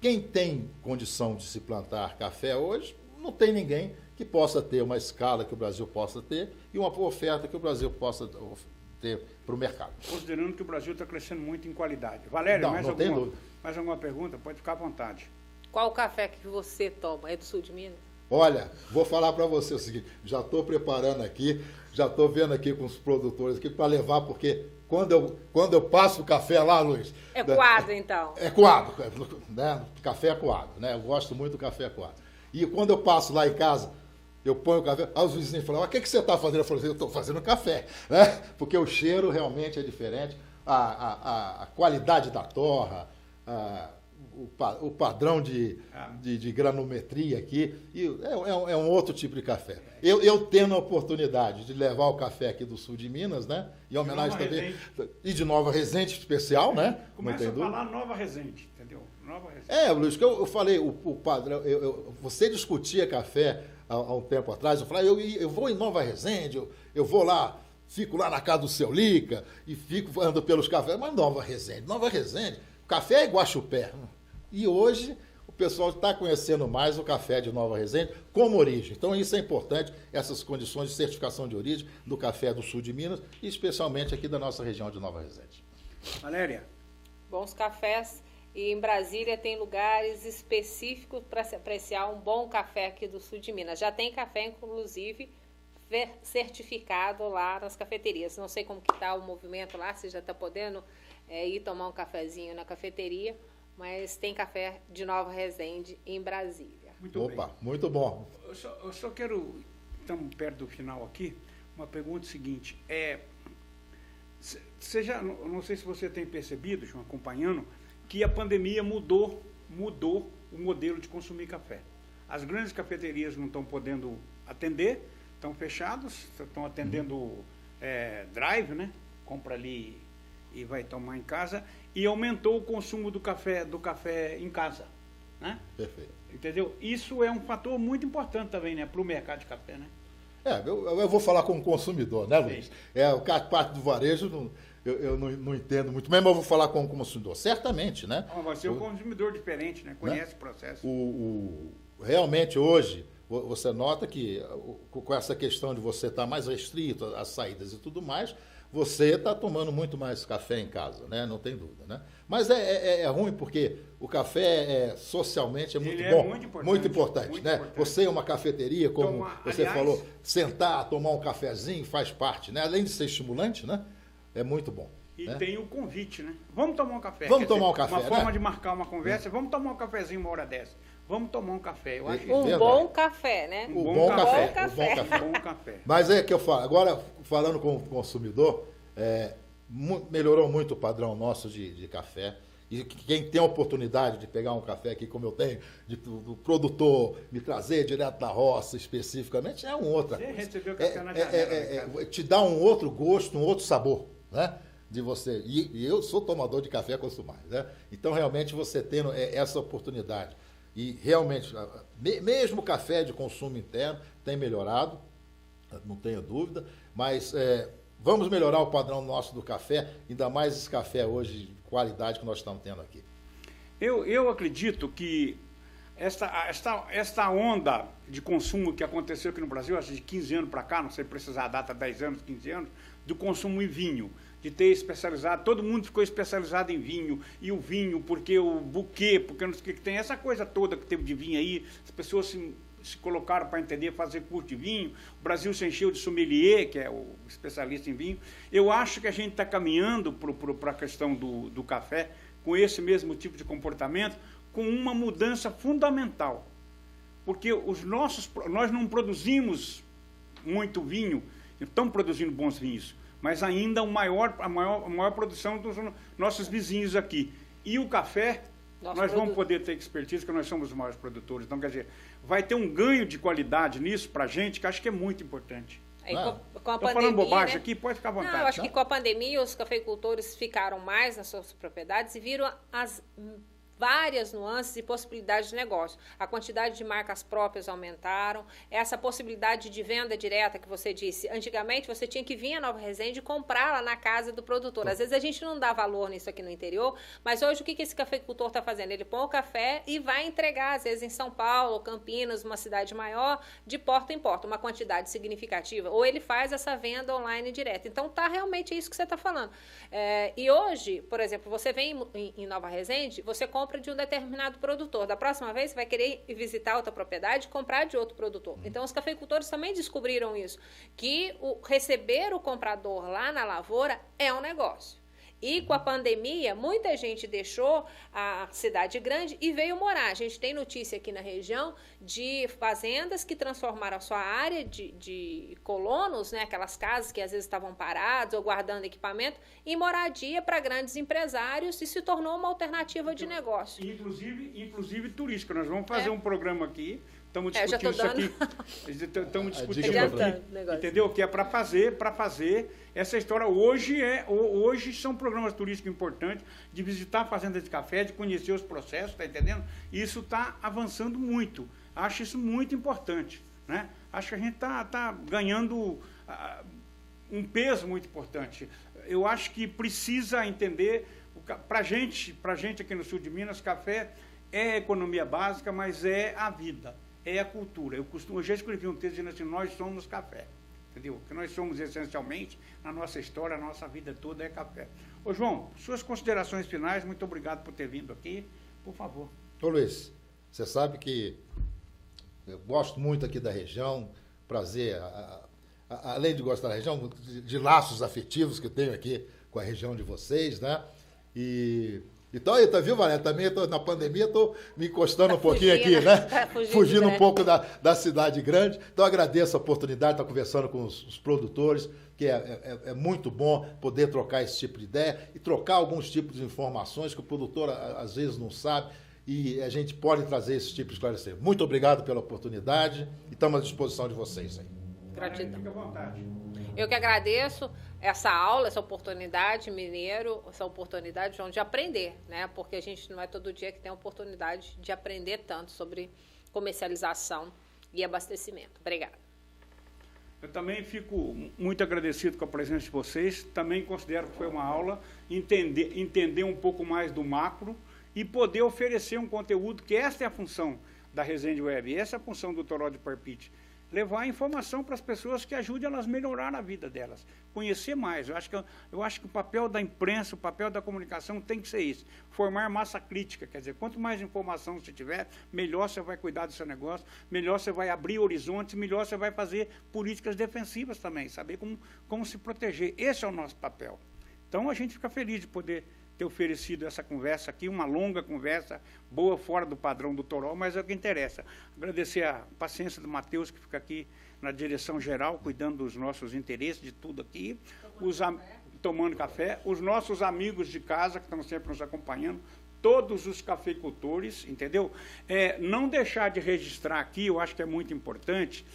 quem tem condição de se plantar café hoje, não tem ninguém que possa ter uma escala que o Brasil possa ter e uma oferta que o Brasil possa ter para o mercado. Considerando que o Brasil está crescendo muito em qualidade. Valério, mais alguma pergunta? Pode ficar à vontade. Qual o café que você toma? É do sul de Minas? Olha, vou falar para você o seguinte, já estou preparando aqui, já estou vendo aqui com os produtores aqui para levar, porque quando eu passo o café lá, Luiz... É coado, então. É coado, né? Café é coado, né? Eu gosto muito do café coado. E quando eu passo lá em casa, eu ponho o café, aí os vizinhos falam, o que você está fazendo? Eu falo, eu estou fazendo café, né? Porque o cheiro realmente é diferente, a qualidade da torra, o padrão de granometria aqui, é um outro tipo de café. Eu tendo a oportunidade de levar o café aqui do sul de Minas, né? Em homenagem também. E de Nova Resende especial, né? Começa a falar Nova Resende, entendeu? Nova Resende. Luiz, que eu falei, o padrão, você discutia café há um tempo atrás, eu falei, eu vou em Nova Resende, eu vou lá, fico lá na casa do seu Lica, e fico andando pelos cafés, mas Nova Resende, o café é Guaxupé. E hoje o pessoal está conhecendo mais o café de Nova Resende como origem. Então isso é importante, essas condições de certificação de origem do café do sul de Minas e especialmente aqui da nossa região de Nova Resende. Valéria. Bons cafés. E em Brasília tem lugares específicos para se apreciar um bom café aqui do sul de Minas. Já tem café, inclusive, certificado lá nas cafeterias. Não sei como que está o movimento lá, se já está podendo ir tomar um cafezinho na cafeteria, mas tem café de Nova Resende em Brasília. Muito bem. Muito bom. Eu só quero, estamos perto do final aqui, uma pergunta seguinte. Você já, não sei se você tem percebido, João, acompanhando, que a pandemia mudou o modelo de consumir café. As grandes cafeterias não estão podendo atender, estão fechadas, estão atendendo drive, né? Compra ali e vai tomar em casa, e aumentou o consumo do café em casa, né? Perfeito. Entendeu? Isso é um fator muito importante também, né, para o mercado de café, né? Eu vou falar como consumidor, né, Luiz? A parte do varejo eu não entendo muito, mas eu vou falar como consumidor, certamente, né? Vai ser um consumidor diferente, né? Conhece o processo. Realmente hoje, você nota que com essa questão de você estar mais restrito às saídas e tudo mais, você está tomando muito mais café em casa, né? Não tem dúvida, né? Mas é ruim porque o café socialmente é muito bom, muito importante, né? Importante. Você é uma cafeteria, como você falou, sentar, tomar um cafezinho faz parte, né? Além de ser estimulante, né? É muito bom. E tem o convite, né? Vamos tomar um café. Vamos tomar um café, uma forma de marcar uma conversa, vamos tomar um cafezinho uma hora dessa. Vamos tomar um café. Eu acho bom café, né? Um bom café. Mas é que eu falo, agora falando com o consumidor, melhorou muito o padrão nosso de café. E quem tem a oportunidade de pegar um café aqui, como eu tenho, do produtor, me trazer direto da roça especificamente, é um outra coisa. Você recebeu café na janela. Te dá um outro gosto, um outro sabor, né? De você. E eu sou tomador de café acostumado, né? Então, realmente, você tendo essa oportunidade. E, realmente, mesmo o café de consumo interno tem melhorado, não tenho dúvida, mas vamos melhorar o padrão nosso do café, ainda mais esse café hoje de qualidade que nós estamos tendo aqui. Eu acredito que esta onda de consumo que aconteceu aqui no Brasil, acho de 15 anos para cá, não sei precisar a data, 10 anos, 15 anos, do consumo em vinho, de ter especializado, todo mundo ficou especializado em vinho, e o vinho, porque o buquê, porque não sei o que tem, essa coisa toda que teve de vinho aí, as pessoas se colocaram para entender, fazer curso de vinho, o Brasil se encheu de sommelier, que é o especialista em vinho. Eu acho que a gente está caminhando para a questão do café, com esse mesmo tipo de comportamento, com uma mudança fundamental, porque nós não produzimos muito vinho, estamos produzindo bons vinhos, mas ainda a maior produção dos nossos vizinhos aqui. E o café, nós vamos poder ter expertise, porque nós somos os maiores produtores. Então, quer dizer, vai ter um ganho de qualidade nisso para a gente, que acho que é muito importante. Com a pandemia, falando bobagem, né? Aqui, pode ficar à vontade. Não, eu acho que com a pandemia os cafeicultores ficaram mais nas suas propriedades e viram as várias nuances e possibilidades de negócio. A quantidade de marcas próprias aumentaram, essa possibilidade de venda direta que você disse. Antigamente você tinha que vir a Nova Resende e comprar lá na casa do produtor. Às vezes a gente não dá valor nisso aqui no interior, mas hoje o que esse cafeicultor está fazendo? Ele põe o café e vai entregar, às vezes em São Paulo, Campinas, uma cidade maior, de porta em porta, uma quantidade significativa. Ou ele faz essa venda online direta. Então tá realmente isso que você está falando. E hoje, por exemplo, você vem em Nova Resende, você compra de um determinado produtor. Da próxima vez, você vai querer visitar outra propriedade e comprar de outro produtor. Então, os cafeicultores também descobriram isso, que receber o comprador lá na lavoura é um negócio. E com a pandemia, muita gente deixou a cidade grande e veio morar. A gente tem notícia aqui na região de fazendas que transformaram a sua área de colonos, né, aquelas casas que às vezes estavam paradas ou guardando equipamento, em moradia para grandes empresários, e se tornou uma alternativa de negócio. Inclusive turística. Nós vamos fazer um programa aqui. Estamos discutindo isso aqui. Estamos discutindo isso aqui. Entendeu? Que é para fazer essa história. Hoje são programas turísticos importantes, de visitar a fazenda de café, de conhecer os processos, está entendendo? E isso está avançando muito. Acho isso muito importante, né? Acho que a gente está ganhando um peso muito importante. Eu acho que precisa entender, para a gente aqui no sul de Minas, café é a economia básica, mas é a vida. É a cultura. Eu já escrevi um texto dizendo assim, nós somos café, entendeu? Porque nós somos essencialmente, na nossa história, a nossa vida toda é café. Ô João, suas considerações finais, muito obrigado por ter vindo aqui, por favor. Ô Luiz, você sabe que eu gosto muito aqui da região, prazer, além de gostar da região, de laços afetivos que eu tenho aqui com a região de vocês, né? Então, viu, Valéria? Também na pandemia estou me encostando um pouquinho aqui, né? Fugindo um pouco da cidade grande. Então, agradeço a oportunidade de estar conversando com os produtores, que é muito bom poder trocar esse tipo de ideia e trocar alguns tipos de informações que o produtor às vezes não sabe, e a gente pode trazer esse tipo de esclarecimento. Muito obrigado pela oportunidade e estamos à disposição de vocês aí. Gratidão. Fique à vontade. Eu que agradeço essa aula, essa oportunidade, Mineiro, essa oportunidade, João, de aprender, né? Porque a gente não é todo dia que tem a oportunidade de aprender tanto sobre comercialização e abastecimento. Obrigada. Eu também fico muito agradecido com a presença de vocês. Também considero que foi uma aula, entender um pouco mais do macro e poder oferecer um conteúdo, que essa é a função da Resende Web, essa é a função do Toró de Parpite. Levar informação para as pessoas que ajudem elas a melhorar a vida delas, conhecer mais. Eu acho que o papel da imprensa, o papel da comunicação tem que ser isso, formar massa crítica, quer dizer, quanto mais informação você tiver, melhor você vai cuidar do seu negócio, melhor você vai abrir horizontes, melhor você vai fazer políticas defensivas também, saber como se proteger. Esse é o nosso papel. Então a gente fica feliz de poder ter oferecido essa conversa aqui, uma longa conversa, boa, fora do padrão do Toró, mas é o que interessa. Agradecer a paciência do Matheus, que fica aqui na direção geral, cuidando dos nossos interesses, de tudo aqui, tomando café, os nossos amigos de casa, que estão sempre nos acompanhando, todos os cafeicultores, entendeu? Não deixar de registrar aqui, eu acho que é muito importante,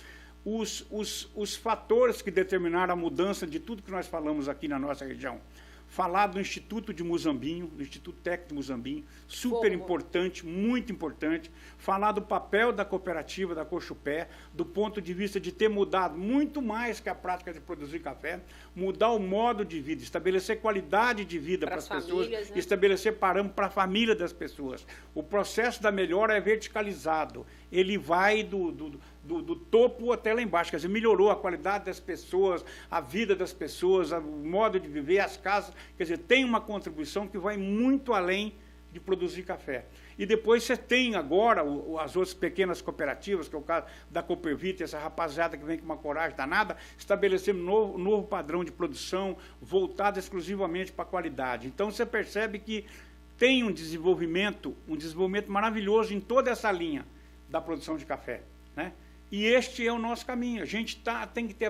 os fatores que determinaram a mudança de tudo que nós falamos aqui na nossa região. Falar do Instituto de Muzambinho, do Instituto Técnico de Muzambinho, super importante, muito importante. Falar do papel da cooperativa da Cochupé, do ponto de vista de ter mudado muito mais que a prática de produzir café, mudar o modo de vida, estabelecer qualidade de vida para as pessoas, né? Estabelecer parâmetros para a família das pessoas. O processo da melhora é verticalizado. ele vai do topo até lá embaixo, quer dizer, melhorou a qualidade das pessoas, a vida das pessoas, o modo de viver, as casas, quer dizer, tem uma contribuição que vai muito além de produzir café. E depois você tem agora as outras pequenas cooperativas, que é o caso da Coopervita, essa rapaziada que vem com uma coragem danada, estabelecendo um novo padrão de produção voltado exclusivamente para a qualidade. Então você percebe que tem um desenvolvimento maravilhoso em toda essa linha da produção de café, né? E este é o nosso caminho. A gente tem que ter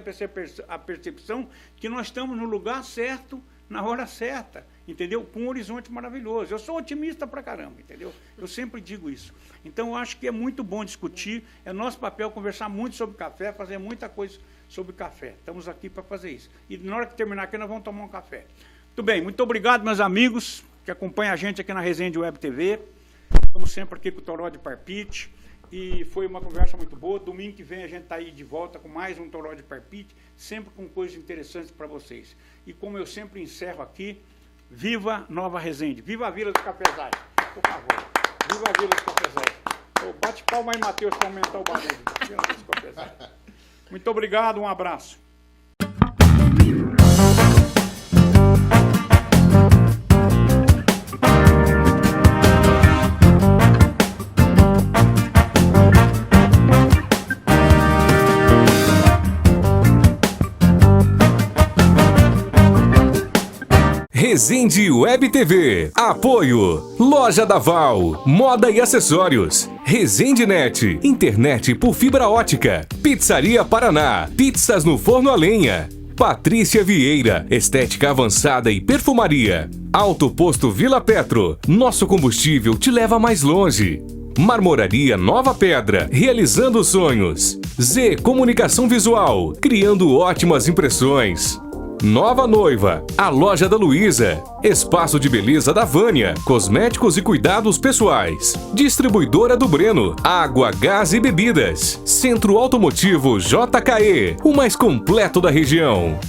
a percepção que nós estamos no lugar certo, na hora certa, entendeu? Com um horizonte maravilhoso. Eu sou otimista pra caramba, entendeu? Eu sempre digo isso. Então, eu acho que é muito bom discutir, é nosso papel conversar muito sobre café, fazer muita coisa sobre café. Estamos aqui para fazer isso. E na hora que terminar aqui, nós vamos tomar um café. Muito bem, muito obrigado, meus amigos, que acompanham a gente aqui na Resende Web TV. Estamos sempre aqui com o Toró de Parpite. E foi uma conversa muito boa. Domingo que vem a gente está aí de volta com mais um Toró de Parpite, sempre com coisas interessantes para vocês. E como eu sempre encerro aqui, viva Nova Resende, viva a Vila dos Cafezais, por favor, viva a Vila dos Cafezais. Bate palma aí, Matheus, para aumentar o barulho. Vila dos Cafezais. Muito obrigado, um abraço. Resende Web TV. Apoio. Loja da Val. Moda e acessórios. Resende Net. Internet por fibra ótica. Pizzaria Paraná. Pizzas no forno a lenha. Patrícia Vieira. Estética avançada e perfumaria. Alto Posto Vila Petro. Nosso combustível te leva mais longe. Marmoraria Nova Pedra, realizando sonhos. Z Comunicação Visual, criando ótimas impressões. Nova Noiva, a Loja da Luísa, Espaço de Beleza da Vânia, cosméticos e cuidados pessoais. Distribuidora do Breno, água, gás e bebidas. Centro Automotivo JKE, o mais completo da região.